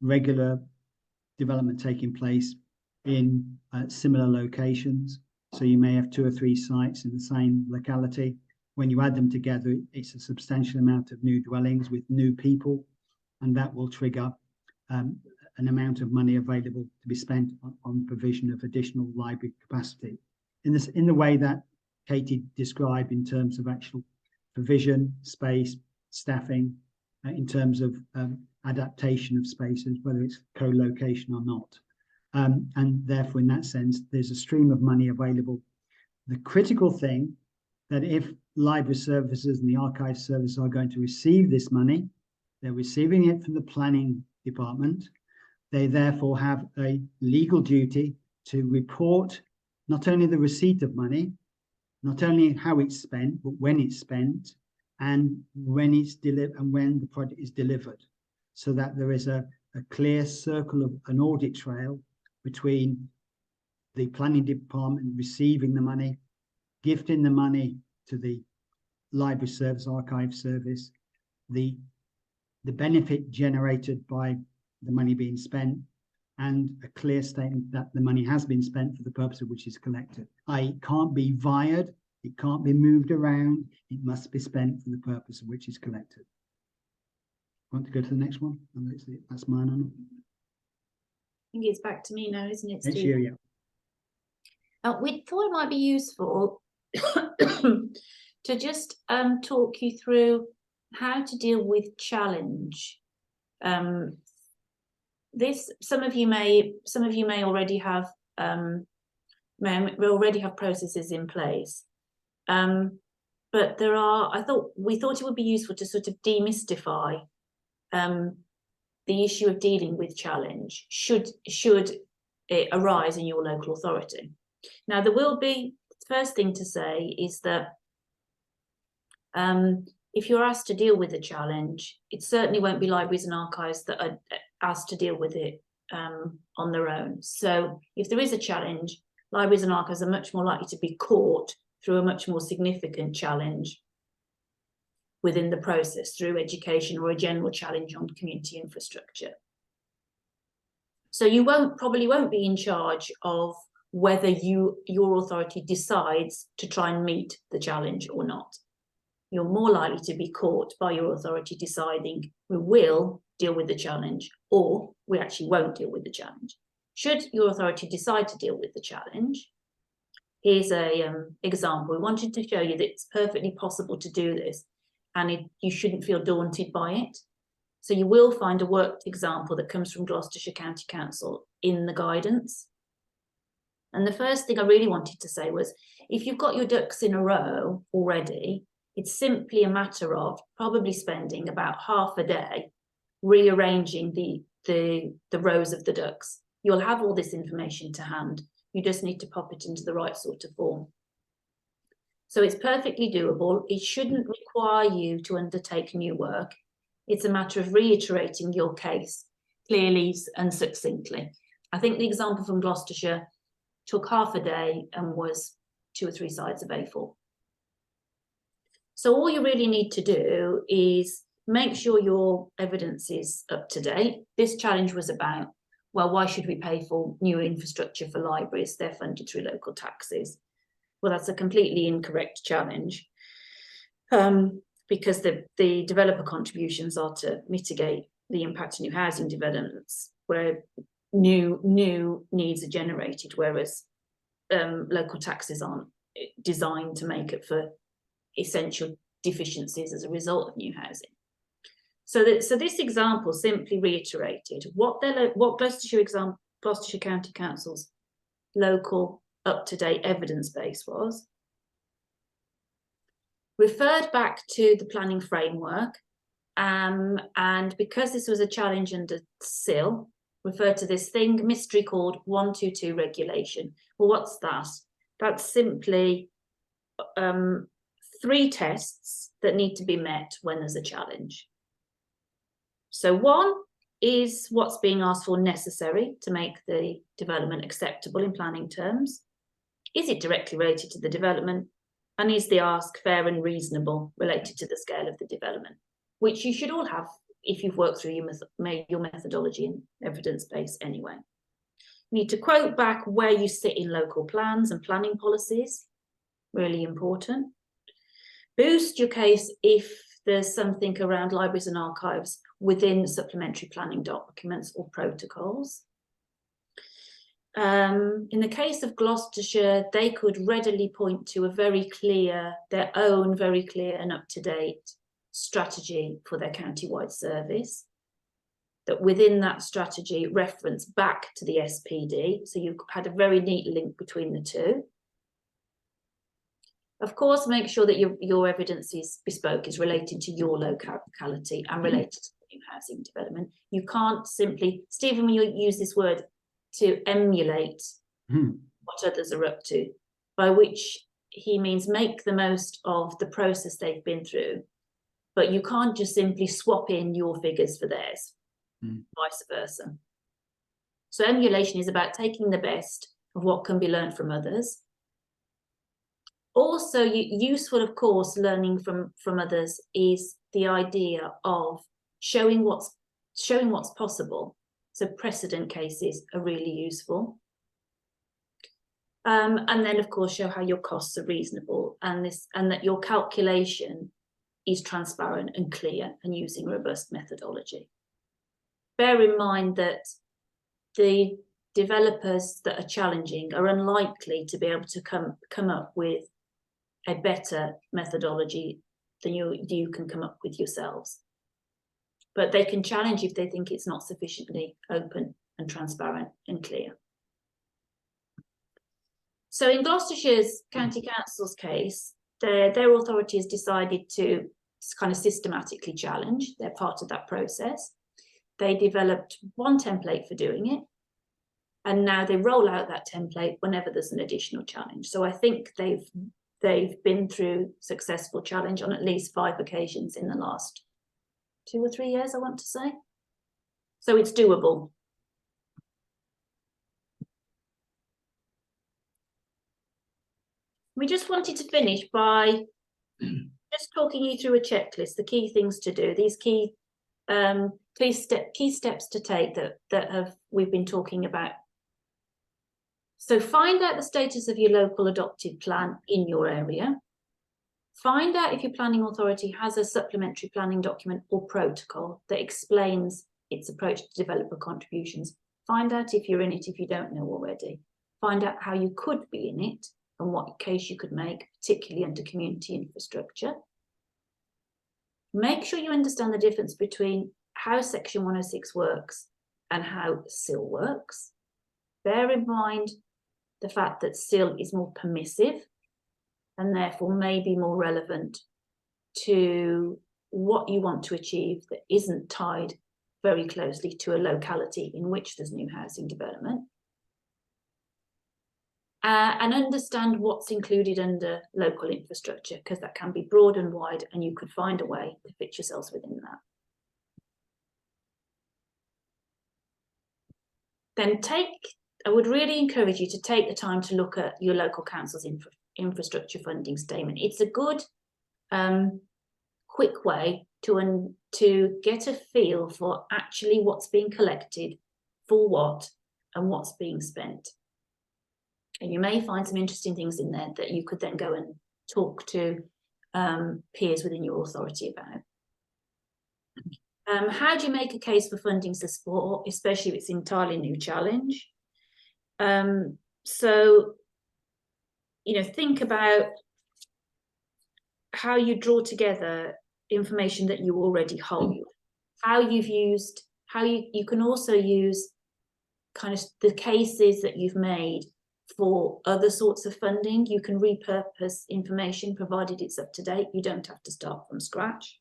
regular development taking place in similar locations. So you may have 2 or 3 sites in the same locality. When you add them together, it's a substantial amount of new dwellings with new people, and that will trigger an amount of money available to be spent on provision of additional library capacity. In the way that Katie described in terms of actual provision, space, staffing, in terms of adaptation of spaces, whether it's co-location or not. And therefore, in that sense, there's a stream of money available. The critical thing that if library services and the archive services are going to receive this money, they're receiving it from the planning department. They therefore have a legal duty to report not only the receipt of money, not only how it's spent, but when it's spent and when it's delivered and when the project is delivered, so that there is a clear circle of an audit trail between the planning department receiving the money, gifting the money to the library service, archive service, the benefit generated by the money being spent, and a clear statement that the money has been spent for the purpose of which it's collected. It can't be vired, it can't be moved around, it must be spent for the purpose of which it's collected. Want to go to the next one? That's mine on it. I think it's back to me now, isn't it, Steve? It's you, yeah. We thought it might be useful to just talk you through how to deal with challenge. Some of you may already have processes in place. but we thought it would be useful to sort of demystify the issue of dealing with challenge should it arise in your local authority. Now, there will be, the first thing to say is that if you're asked to deal with a challenge, it certainly won't be libraries and archives that are asked to deal with it on their own. So if there is a challenge, libraries and archives are much more likely to be caught through a much more significant challenge within the process, through education or a general challenge on community infrastructure. So you probably won't be in charge of whether your authority decides to try and meet the challenge or not. You're more likely to be caught by your authority deciding we will deal with the challenge or we actually won't deal with the challenge. Should your authority decide to deal with the challenge, here's an example. We wanted to show you that it's perfectly possible to do this, and you shouldn't feel daunted by it. So you will find a worked example that comes from Gloucestershire County Council in the guidance. And the first thing I really wanted to say was, if you've got your ducks in a row already, it's simply a matter of probably spending about half a day rearranging the rows of the ducks. You'll have all this information to hand. You just need to pop it into the right sort of form. So it's perfectly doable. It shouldn't require you to undertake new work. It's a matter of reiterating your case clearly and succinctly. I think the example from Gloucestershire took half a day and was 2 or 3 sides of A4. So all you really need to do is make sure your evidence is up to date. This challenge was about, well, why should we pay for new infrastructure for libraries? They're funded through local taxes. Well, that's a completely incorrect challenge because the developer contributions are to mitigate the impact of new housing developments where new needs are generated, whereas local taxes aren't designed to make up for essential deficiencies as a result of new housing. So this example simply reiterated what Gloucestershire County Council's local up-to-date evidence base was, referred back to the planning framework, and because this was a challenge under CIL, referred to this mystery called 122 regulation. Well, what's that? That's simply 3 tests that need to be met when there's a challenge. So 1 is what's being asked for necessary to make the development acceptable in planning terms. Is it directly related to the development? And is the ask fair and reasonable related to the scale of the development? Which you should all have if you've worked through your methodology and evidence base anyway. You need to quote back where you sit in local plans and planning policies, really important. Boost your case if there's something around libraries and archives within supplementary planning documents or protocols. In the case of Gloucestershire, they could readily point to their own very clear and up-to-date strategy for their county-wide service, that within that strategy reference back to the SPD, so you've had a very neat link between the two. Of course, make sure that your evidence is bespoke, is related to your locality and related to new housing development. You can't simply, Stephen, when you use this word, to emulate what others are up to, by which he means make the most of the process they've been through, but you can't just simply swap in your figures for theirs, vice versa. So emulation is about taking the best of what can be learned from others. Also useful, of course, learning from others is the idea of showing what's possible. So precedent cases are really useful. And then, of course, show how your costs are reasonable and that your calculation is transparent and clear and using robust methodology. Bear in mind that the developers that are challenging are unlikely to be able to come up with a better methodology than you can come up with yourselves. But they can challenge if they think it's not sufficiently open and transparent and clear. So in Gloucestershire's County Council's case, their authority has decided to kind of systematically challenge. They're part of that process. They developed one template for doing it, and now they roll out that template whenever there's an additional challenge. So I think they've been through successful challenge on at least 5 occasions in the last 2 or 3 years, I want to say. So it's doable. We just wanted to finish by just talking you through a checklist, the key things to do, these key steps to take that we've been talking about. So find out the status of your local adopted plan in your area. Find out if your planning authority has a supplementary planning document or protocol that explains its approach to developer contributions. Find out if you're in it if you don't know already. Find out how you could be in it and what case you could make, particularly under community infrastructure. Make sure you understand the difference between how Section 106 works and how CIL works. Bear in mind the fact that CIL is more permissive and therefore may be more relevant to what you want to achieve that isn't tied very closely to a locality in which there's new housing development. And understand what's included under local infrastructure, because that can be broad and wide, and you could find a way to fit yourselves within that. Then I would really encourage you to take the time to look at your local council's infrastructure funding statement. It's a good, quick way to get a feel for actually what's being collected, for what, and what's being spent. And you may find some interesting things in there that you could then go and talk to peers within your authority about. How do you make a case for funding support, especially if it's an entirely new challenge? So, think about how you draw together information that you already hold, how you can also use kind of the cases that you've made for other sorts of funding. You can repurpose information provided it's up to date. You don't have to start from scratch.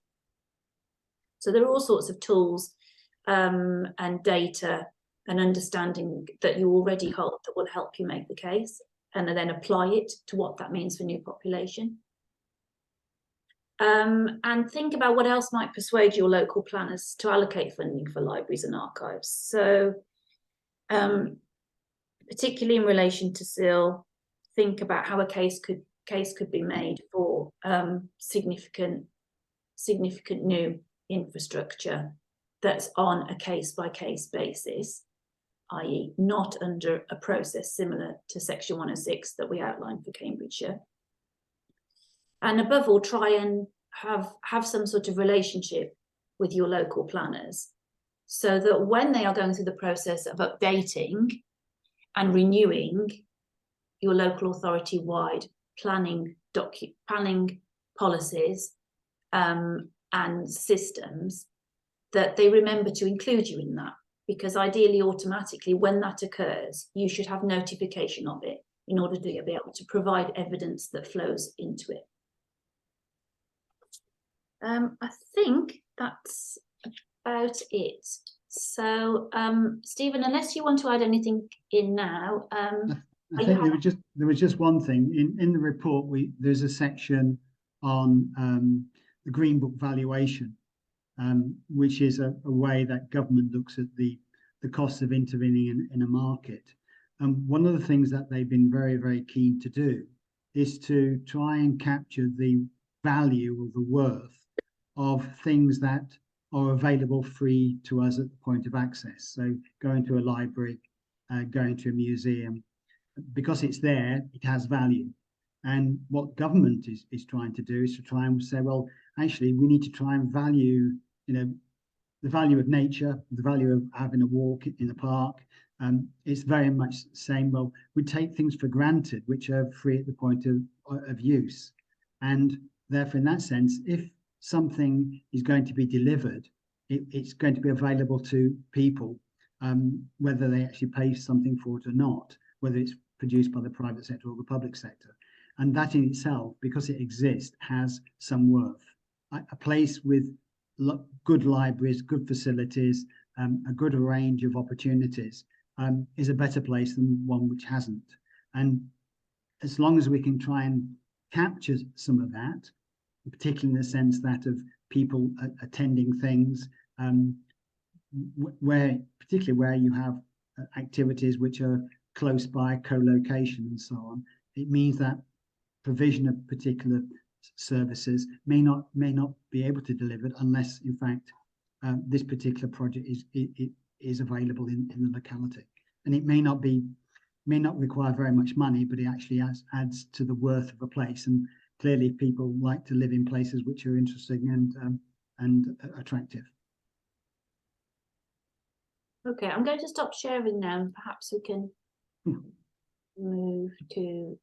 So there are all sorts of tools and data and understanding that you already hold that will help you make the case, and then apply it to what that means for new population. And think about what else might persuade your local planners to allocate funding for libraries and archives. So particularly in relation to CIL, think about how a case could be made for significant new infrastructure that's on a case-by-case basis, i.e. not under a process similar to Section 106 that we outlined for Cambridgeshire. And above all, try and have some sort of relationship with your local planners, so that when they are going through the process of updating and renewing your local authority-wide planning policies and systems, that they remember to include you in that, because ideally, automatically, when that occurs, you should have notification of it in order to be able to provide evidence that flows into it. I think that's about it. So, Stephen, unless you want to add anything in now, I think there was just one thing in the report. There's a section on the Green Book valuation, which is a way that government looks at the costs of intervening in a market. And one of the things that they've been very, very keen to do is to try and capture the value or the worth of things that are available free to us at the point of access. So going to a library, going to a museum, because it's there, it has value. And what government is trying to do is to try and say, well, actually, we need to try and value, the value of nature, the value of having a walk in the park. It's very much saying, well, we take things for granted, which are free at the point of use. And therefore, in that sense, if something is going to be delivered, it's going to be available to people, whether they actually pay something for it or not, whether it's produced by the private sector or the public sector. And that in itself, because it exists, has some worth. A place with good libraries, good facilities, a good range of opportunities is a better place than one which hasn't. And as long as we can try and capture some of that, particularly in the sense that of people attending things, particularly where you have activities which are close by, co-location and so on, it means that provision of particular services may not be able to deliver unless, in fact, this particular project is available in the locality. And it may not require very much money, but it actually adds to the worth of a place. And clearly, people like to live in places which are interesting and attractive. Okay, I'm going to stop sharing now, and perhaps we can move to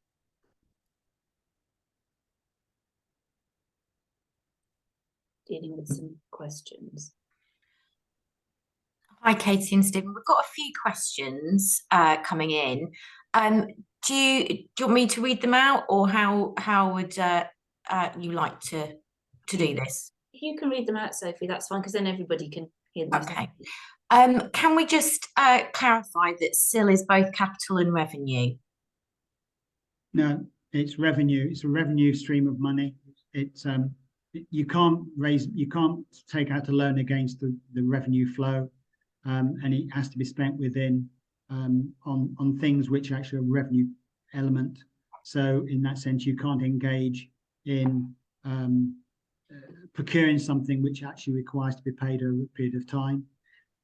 dealing with some questions. Hi, Katie and Stephen. We've got a few questions coming in. Do you want me to read them out, or how would you like to do this? If you can read them out, Sophie, that's fine, because then everybody can hear them. Okay. Can we just clarify that CIL is both capital and revenue? No, it's revenue. It's a revenue stream of money. It's you can't take out a loan against the revenue flow, and it has to be spent within on things which are actually a revenue element. So in that sense, you can't engage in procuring something which actually requires to be paid over a period of time.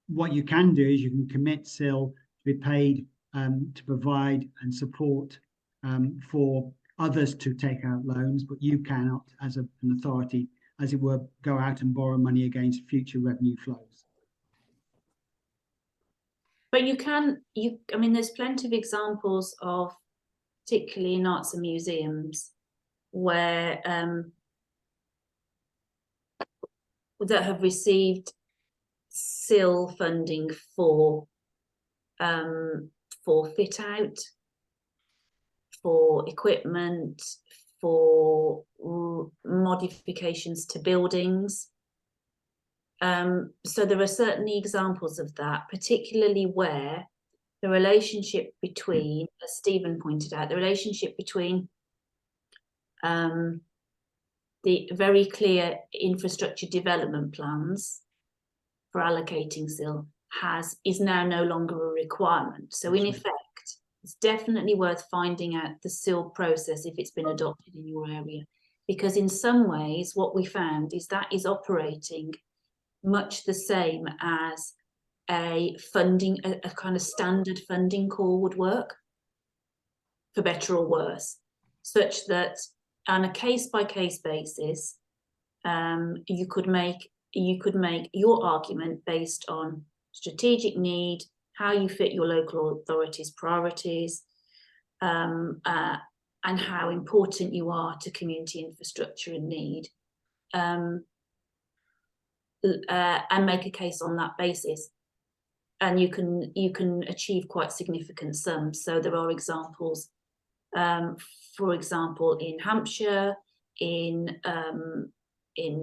What you can do is you can commit CIL to be paid to provide and support for others to take out loans, but you cannot, as an authority, as it were, go out and borrow money against future revenue flows. But I mean, there's plenty of examples of, particularly in arts and museums, where that have received CIL funding for fit out, for equipment, for modifications to buildings. So there are certainly examples of that, particularly where the relationship between, as Stephen pointed out, the relationship between the very clear infrastructure development plans for allocating CIL is now no longer a requirement. So in effect, it's definitely worth finding out the CIL process if it's been adopted in your area, because in some ways what we found is that is operating much the same as a kind of standard funding call would work, for better or worse, such that on a case-by-case basis, you could make your argument based on strategic need, how you fit your local authorities' priorities, and how important you are to community infrastructure and need, and make a case on that basis. And you can achieve quite significant sums. So there are examples, for example, in Hampshire, in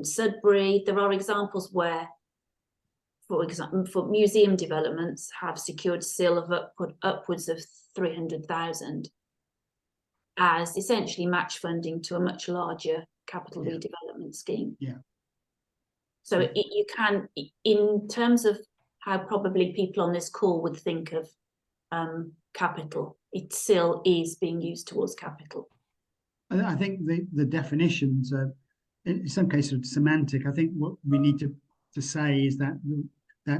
Sudbury, there are examples where, for example, for museum developments have secured CIL of upwards of 300,000 as essentially match funding to a much larger capital redevelopment scheme. Yeah. So you can, in terms of how probably people on this call would think of capital, CIL is being used towards capital. I think the definitions are, in some cases, semantic. I think what we need to say is that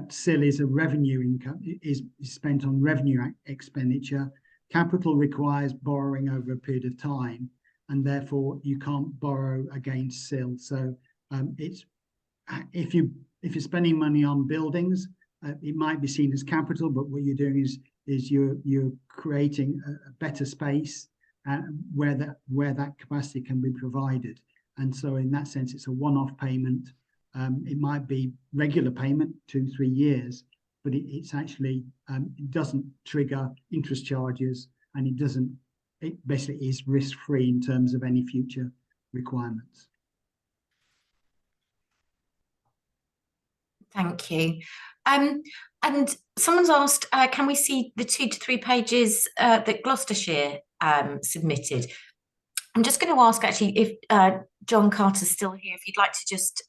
CIL is a revenue income, is spent on revenue expenditure. Capital requires borrowing over a period of time, and therefore you can't borrow against CIL. So it's if you're spending money on buildings, it might be seen as capital, but what you're doing is you're creating a better space where that capacity can be provided. And so in that sense, it's a one-off payment. It might be regular payment, 2-3 years, but it's actually it doesn't trigger interest charges, and it doesn't it basically is risk-free in terms of any future requirements. Thank you. And someone's asked, can we see the 2 to 3 pages that Gloucestershire submitted? I'm just going to ask actually if John Carter's still here, if you'd like to just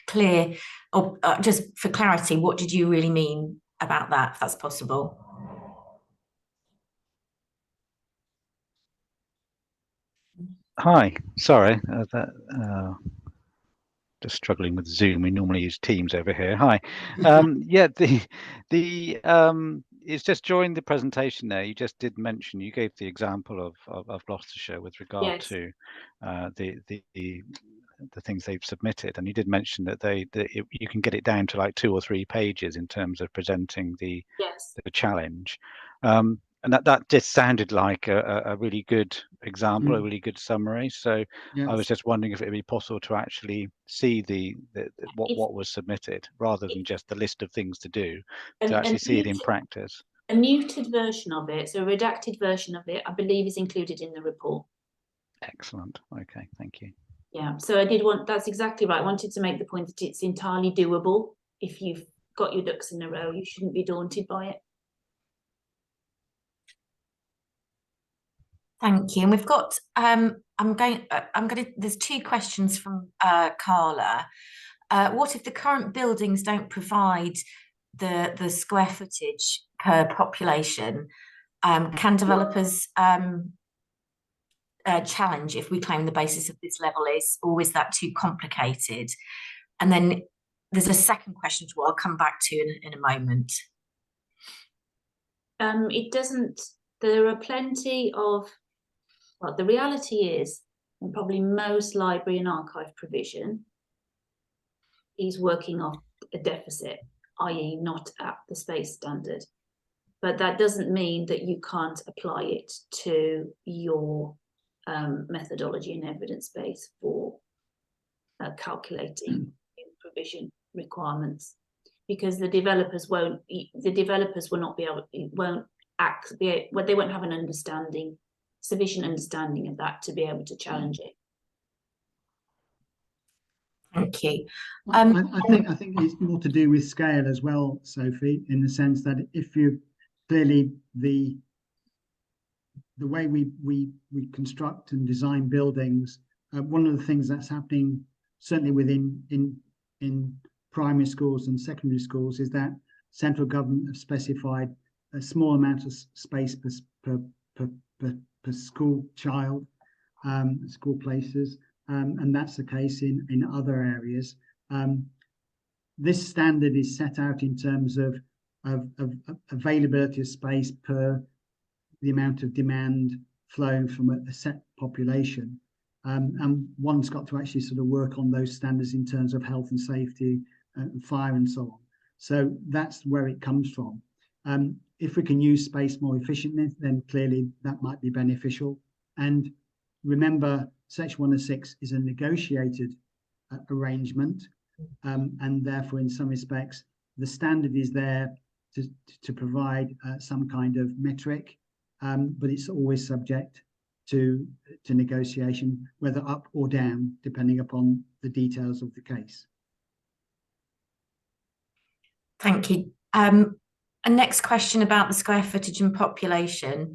clear, or just for clarity, what did you really mean about that, if that's possible? Hi, sorry, just struggling with Zoom. We normally use Teams over here. Hi, yeah, it's just during the presentation there. You just did mention, you gave the example of Gloucestershire with regard Yes. to the things they've submitted, and you did mention that you can get it down to like 2 or 3 pages in terms of presenting the challenge. And that just sounded like a really good example, a really good summary. So Yes. I was just wondering if it would be possible to actually see what was submitted, rather than just the list of things to do, to actually see it in practice. A muted version of it, so a redacted version of it, I believe is included in the report. Excellent. Okay, thank you. Yeah, so I did want, that's exactly right. I wanted to make the point that it's entirely doable. If you've got your ducks in a row, you shouldn't be daunted by it. Thank you. And we've got, there's 2 questions from Carla. What if the current buildings don't provide the square footage per population? Can developers challenge if we claim the basis of this level is, or is that too complicated? And then there's a second question which I'll come back to in a moment. It doesn't, there are plenty of, well, the reality is, and probably most library and archive provision is working off a deficit, i.e. not at the space standard. But that doesn't mean that you can't apply it to your methodology and evidence base for calculating provision requirements, because the developers will not be able, they won't have an understanding, sufficient understanding of that to be able to challenge it. Thank you. I think it's more to do with scale as well, Sophie, in the sense that if you clearly the way we construct and design buildings, one of the things that's happening certainly within in primary schools and secondary schools is that central government have specified a small amount of space per school child, school places, and that's the case in other areas. This standard is set out in terms of availability of space per the amount of demand flowing from a set population, and one's got to actually sort of work on those standards in terms of health and safety and fire and so on. So that's where it comes from. If we can use space more efficiently, then clearly that might be beneficial. And remember, Section 106 is a negotiated arrangement, and therefore in some respects the standard is there to provide some kind of metric, but it's always subject to negotiation, whether up or down, depending upon the details of the case. Thank you. A next question about the square footage and population.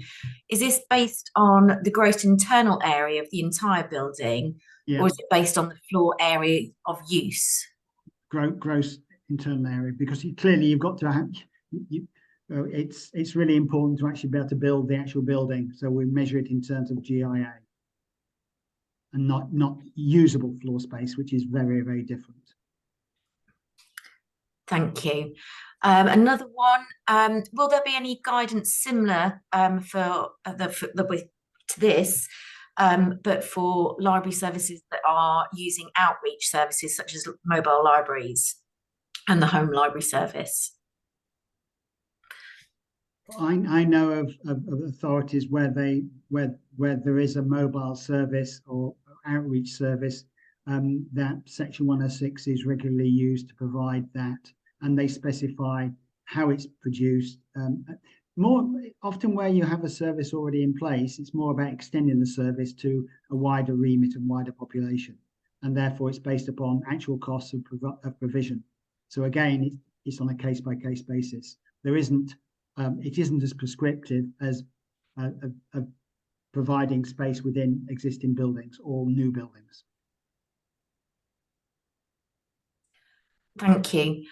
Is this based on the gross internal area of the entire building, or is it based on the floor area of use? Gross internal area, because clearly you've got to have, it's really important to actually be able to build the actual building. So we measure it in terms of GIA and not usable floor space, which is very, very different. Thank you. Another one, will there be any guidance similar to this, but for library services that are using outreach services such as mobile libraries and the home library service? I know of authorities where there is a mobile service or outreach service, that Section 106 is regularly used to provide that, and they specify how it's produced. more often where you have a service already in place, it's more about extending the service to a wider remit and wider population, and therefore it's based upon actual costs of provision. So again, it's on a case-by-case basis. There isn't, it isn't as prescriptive as providing space within existing buildings or new buildings. Thank you.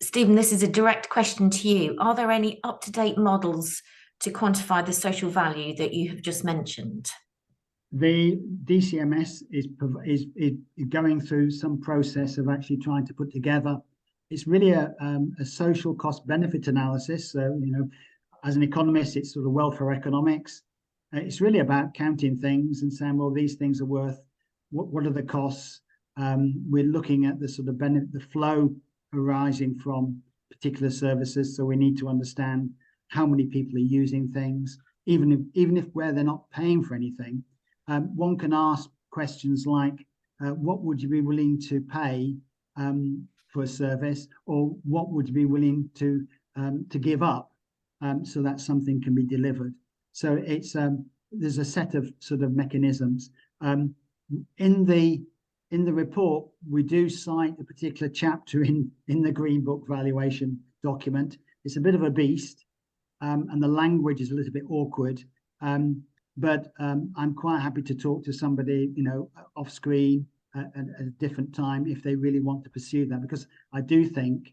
Stephen, this is a direct question to you. Are there any up-to-date models to quantify the social value that you have just mentioned? The DCMS is going through some process of actually trying to put together. It's really a social cost benefit analysis. So, you know, as an economist, it's sort of welfare economics. It's really about counting things and saying, well, these things are worth, what are the costs? We're looking at the sort of the flow arising from particular services. So we need to understand how many people are using things, even if where they're not paying for anything. One can ask questions like, what would you be willing to pay for a service, or what would you be willing to give up so that something can be delivered? So it's there's a set of sort of mechanisms. In the report, we do cite a particular chapter in the Green Book valuation document. It's a bit of a beast, and the language is a little bit awkward. But I'm quite happy to talk to somebody, you know, off screen at a different time if they really want to pursue that, because I do think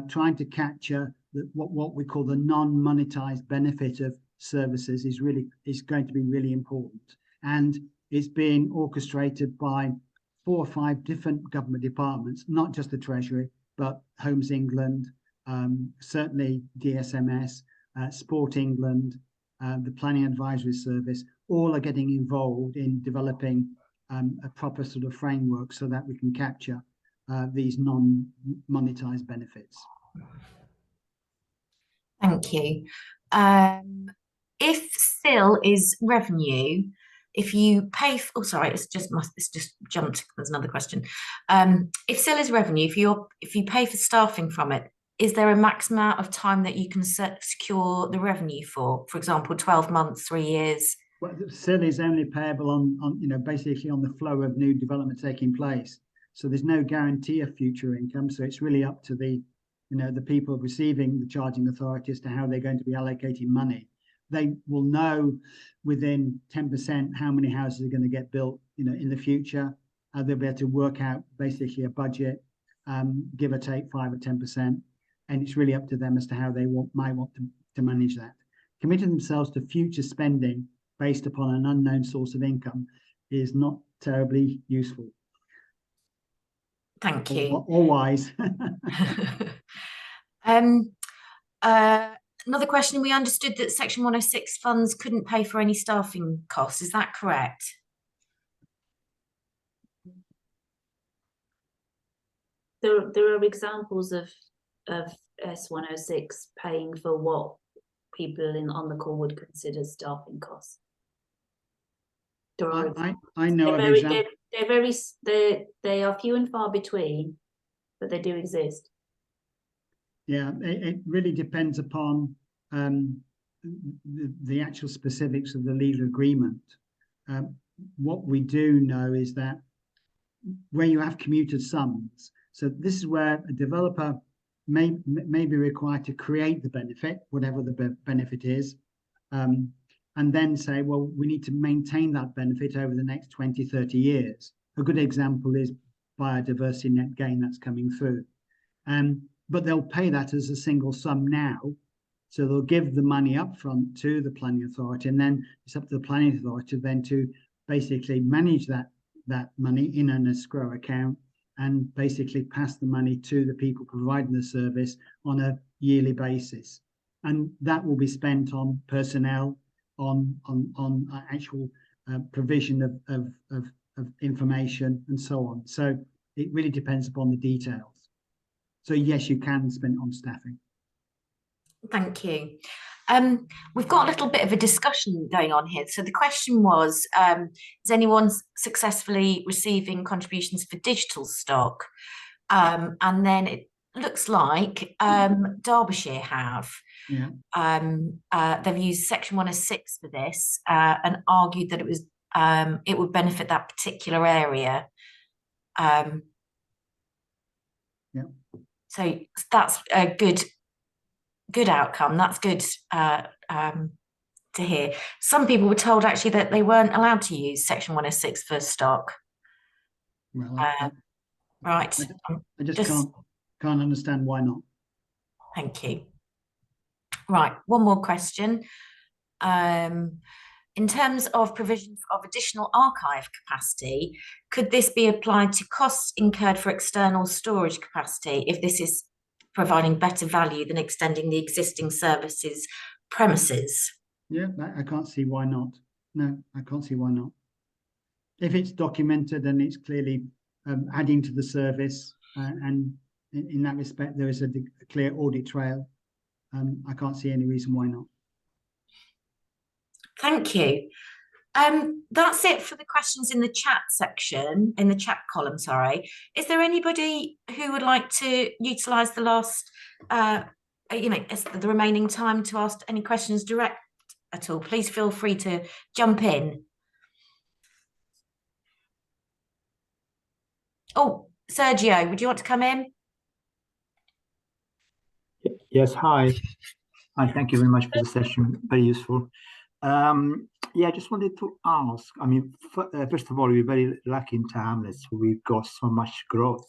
trying to capture what we call the non-monetized benefit of services is going to be really important, and it's being orchestrated by 4 or 5 different government departments, not just the Treasury, but Homes England, certainly DSMS, Sport England, the Planning Advisory Service. All are getting involved in developing a proper sort of framework so that we can capture these non-monetized benefits. Thank you. If CIL is revenue, if you pay for, oh sorry, it's just jumped. There's another question. If CIL is revenue, if you pay for staffing from it, is there a max amount of time that you can secure the revenue for example, 12 months, 3 years? Well, CIL is only payable on you know, basically on the flow of new development taking place. So there's no guarantee of future income. So it's really up to the, you know, the people receiving the charging authority as to how they're going to be allocating money. They will know within 10% how many houses are going to get built, you know, in the future. They'll be able to work out basically a budget, give or take 5 or 10%, and it's really up to them as to how they might want to manage that. Committing themselves to future spending based upon an unknown source of income is not terribly useful. Thank you. Or wise. Another question, we understood that Section 106 funds couldn't pay for any staffing costs. Is that correct? There are examples of S106 paying for what people on the call would consider staffing costs. I know of examples. They are few and far between, but they do exist. Yeah, it really depends upon the actual specifics of the legal agreement. What we do know is that where you have commuted sums, so this is where a developer may be required to create the benefit, whatever the benefit is, and then say, well, we need to maintain that benefit over the next 20, 30 years. A good example is biodiversity net gain that's coming through. But they'll pay that as a single sum now. So they'll give the money up front to the planning authority, and then it's up to the planning authority then to basically manage that money in an escrow account and basically pass the money to the people providing the service on a yearly basis. And that will be spent on personnel, on actual provision of information and so on. So it really depends upon the details. So yes, you can spend on staffing. Thank you. We've got a little bit of a discussion going on here. So the question was, is anyone successfully receiving contributions for digital stock? And then looks like Derbyshire have. Yeah. They've used Section 106 for this and argued that it would benefit that particular area. Yeah. So that's a good outcome. That's good to hear. Some people were told actually that they weren't allowed to use Section 106 for stock. Well, right. I just can't understand why not. Thank you. Right, one more question. In terms of provision of additional archive capacity, could this be applied to costs incurred for external storage capacity if this is providing better value than extending the existing services premises? Yeah, I can't see why not. No, I can't see why not. If it's documented and it's clearly adding to the service, and in that respect, there is a clear audit trail, I can't see any reason why not. Thank you. That's it for the questions in the chat section, in the chat column, sorry. Is there anybody who would like to utilise the last, the remaining time to ask any questions direct at all? Please feel free to jump in. Oh, Sergio, would you want to come in? Yes, hi. Hi, thank you very much for the session, very useful. Yeah, I just wanted to ask, I mean, first of all, we're very lucky in Hamlets. We've got so much growth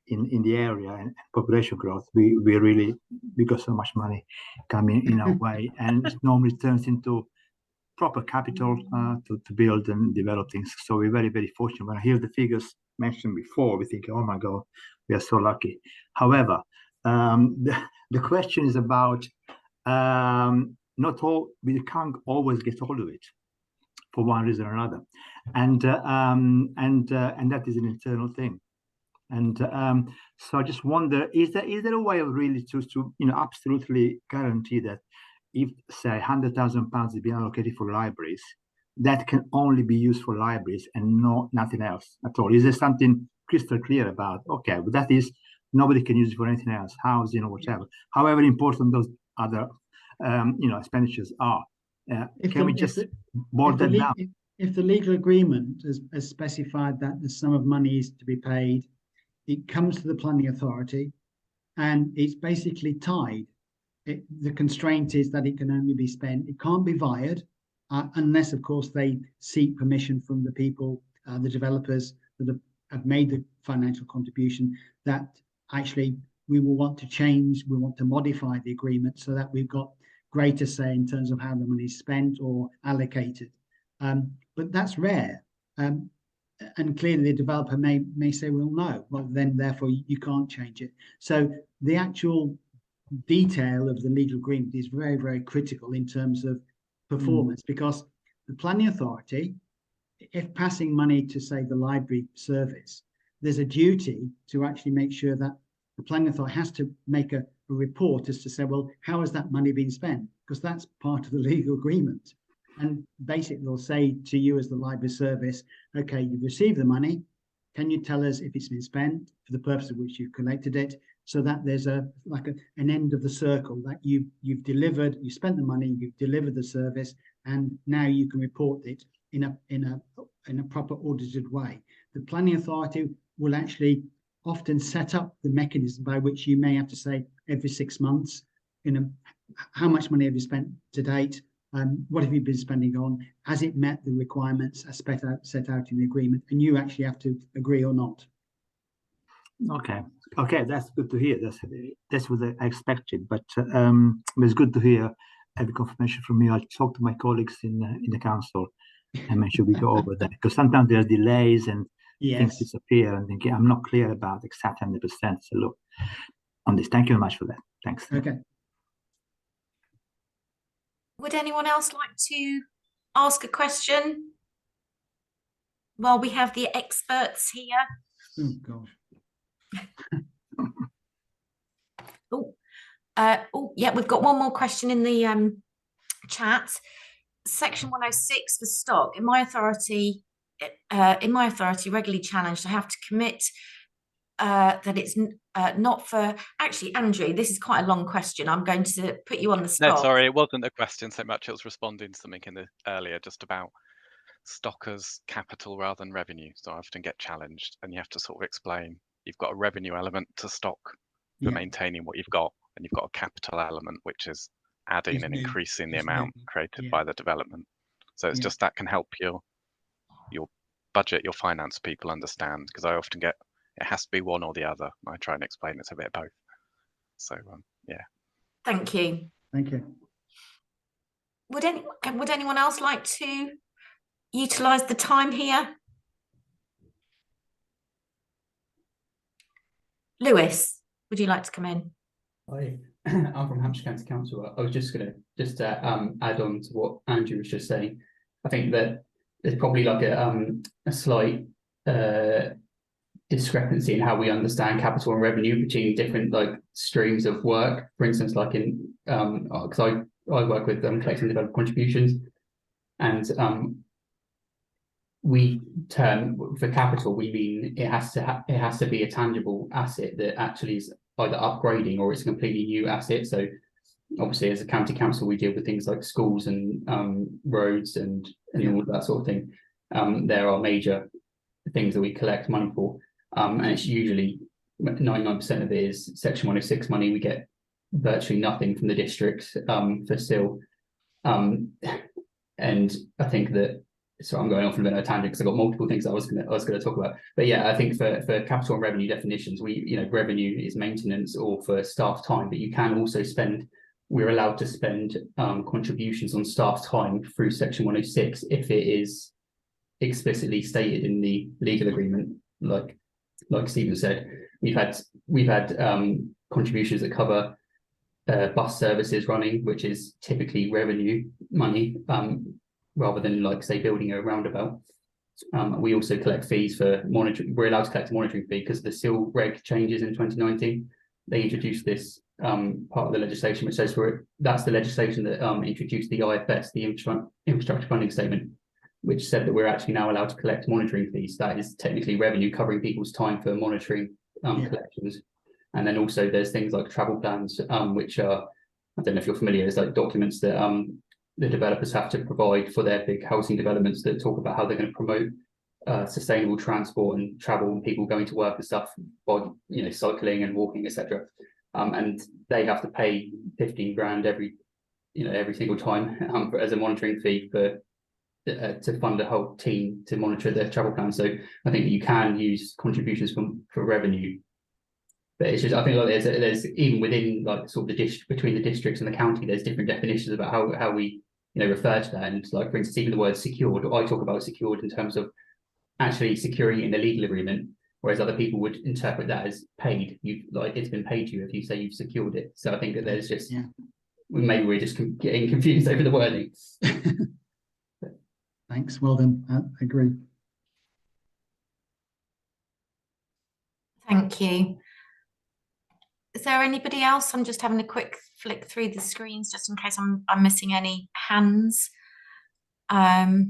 in the area and population growth. We got so much money coming in our way, and it normally turns into proper capital to build and develop things. So we're very, very fortunate. When I hear the figures mentioned before, we think, oh my God, we are so lucky. However, the question is about we can't always get all of it for one reason or another, and that is an internal thing. And so I just wonder, is there a way of really to absolutely guarantee that if, say, £100,000 is being allocated for libraries, that can only be used for libraries and nothing else at all? Is there something crystal clear about, okay, but that is, nobody can use it for anything else, housing or whatever, however important those other expenditures are? Can we just boil that down? If the legal agreement has specified that the sum of money is to be paid, it comes to the planning authority, and it's basically tied. The constraint is that it can only be spent. It can't be vired unless, of course, they seek permission from the people, the developers that have made the financial contribution, that actually we will want to change, we want to modify the agreement so that we've got greater say in terms of how the money is spent or allocated. But that's rare. And clearly the developer may say, well, no, well, then therefore you can't change it. So the actual detail of the legal agreement is very, very critical in terms of performance, because the planning authority, if passing money to, say, the library service, there's a duty to actually make sure that the planning authority has to make a report as to say, well, how has that money been spent? Because that's part of the legal agreement. And basically they'll say to you as the library service, okay, you've received the money. Can you tell us if it's been spent for the purpose of which you've collected it? So that there's an end of the circle, that you've delivered, you spent the money, you've delivered the service, and now you can report it in a proper audited way. The planning authority will actually often set up the mechanism by which you may have to say every 6 months, how much money have you spent to date? What have you been spending on? Has it met the requirements as set out in the agreement? And you actually have to agree or not. Okay, that's good to hear. That's what I expected, but it's good to hear every confirmation from you. I'll talk to my colleagues in the council and make sure we go over that, because sometimes there are delays and things disappear, and thinking I'm not clear about exact 100%. So look on this. Thank you very much for that. Thanks. Okay. Would anyone else like to ask a question while we have the experts here? Oh gosh. Yeah, we've got one more question in the chat. Section 106 for stock. In my authority regularly challenged, I have to commit that it's not for, actually, Andrew, this is quite a long question. I'm going to put you on the spot. No, sorry, it wasn't a question so much. It was responding to something in the earlier, just about stock as capital rather than revenue. So I often get challenged, and you have to sort of explain you've got a revenue element to stock for maintaining what you've got, and you've got a capital element which is adding and increasing the amount created by the development. So it's just that can help your budget, your finance people understand, because I often get it has to be one or the other. I try and explain it's a bit of both. So yeah. Thank you. Thank you. Would anyone else like to utilise the time here? Lewis, would you like to come in? Hi, I'm from Hampshire County Council. I was just going to add on to what Andrew was just saying. I think that there's probably like a slight discrepancy in how we understand capital and revenue between different like streams of work. For instance, like in because I work with collecting development contributions, and we term for capital, we mean it has to be a tangible asset that actually is either upgrading or it's a completely new asset. So obviously as a county council we deal with things like schools and roads and all that sort of thing. There are major things that we collect money for, and it's usually 99% of it is Section 106 money. We get virtually nothing from the district for CIL, and I think that, so I'm going off on a bit of a tangent because I've got multiple things I was going to talk about. But yeah, I think for capital and revenue definitions, revenue is maintenance or for staff time, but you can also we're allowed to spend contributions on staff time through Section 106 if it is explicitly stated in the legal agreement. Like Stephen said, we've had contributions that cover bus services running, which is typically revenue money, rather than like say building a roundabout. We also collect fees for monitoring. We're allowed to collect a monitoring fee because the CIL reg changes in 2019. They introduced this part of the legislation which says that's the legislation that introduced the IFS, the infrastructure funding statement, which said that we're actually now allowed to collect monitoring fees. That is technically revenue covering people's time for monitoring collections. And then also there's things like travel plans, which are, I don't know if you're familiar, it's like documents that the developers have to provide for their big housing developments that talk about how they're going to promote sustainable transport and travel and people going to work and stuff by cycling and walking, etc. And they have to pay 15 grand every single time as a monitoring fee for to fund a whole team to monitor their travel plan. So I think you can use contributions for revenue, but it's just, I think like there's even within like sort of between the districts and the county, there's different definitions about how we refer to that. And like for instance, even the word secured, I talk about secured in terms of actually securing it in the legal agreement, whereas other people would interpret that as paid. It's been paid to you if you say you've secured it. So I think that there's just maybe we're just getting confused over the wording. Thanks, well done. I agree. Thank you. Is there anybody else? I'm just having a quick flick through the screens just in case I'm missing any hands. No.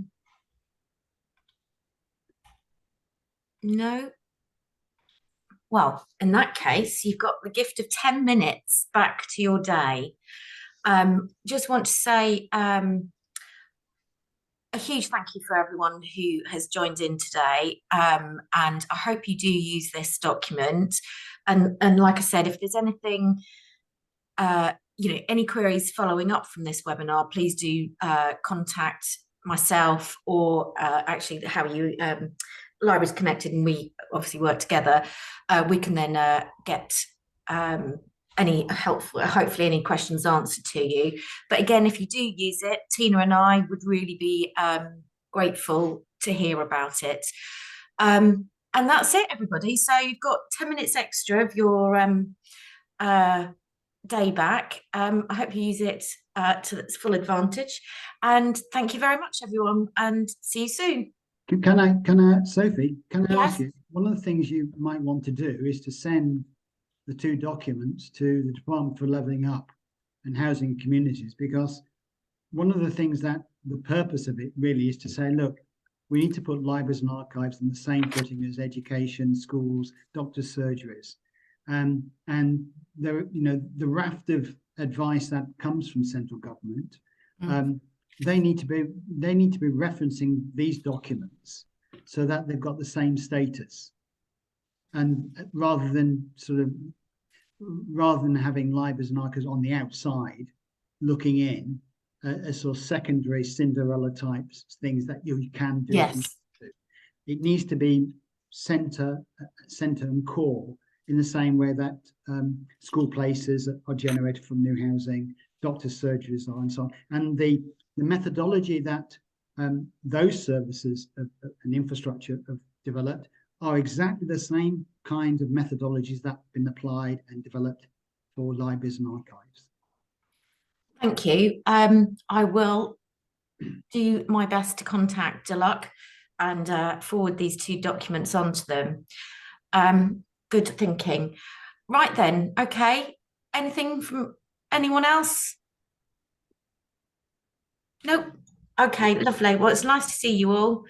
Well, in that case, you've got the gift of 10 minutes back to your day. Just want to say a huge thank you for everyone who has joined in today, and I hope you do use this document. And like I said, if there's anything, any queries following up from this webinar, please do contact myself or actually how you Libraries Connected, and we obviously work together. We can then get any helpful, hopefully any questions answered to you. But again, if you do use it, Tina and I would really be grateful to hear about it. And that's it, everybody. So you've got 10 minutes extra of your day back. I hope you use it to its full advantage. And thank you very much, everyone, and see you soon. Can I, Sophie, can I Yes. ask you, one of the things you might want to do is to send the two documents to the Department for Levelling Up and Housing Communities, because one of the things that the purpose of it really is to say, look, we need to put libraries and archives on the same footing as education, schools, doctors' surgeries. And there, the raft of advice that comes from central government, they need to be referencing these documents so that they've got the same status. And rather than having libraries and archives on the outside looking in, as sort of secondary Cinderella types things that you can do. Yes. It needs to be center and core, in the same way that school places are generated from new housing, doctors' surgeries are, and so on. And the methodology that those services and infrastructure have developed are exactly the same kind of methodologies that have been applied and developed for libraries and archives. Thank you. I will do my best to contact DLUC and forward these two documents on to them. Good thinking. Right then, okay. Anything from anyone else? Nope. Okay, lovely. Well, it's nice to see you all.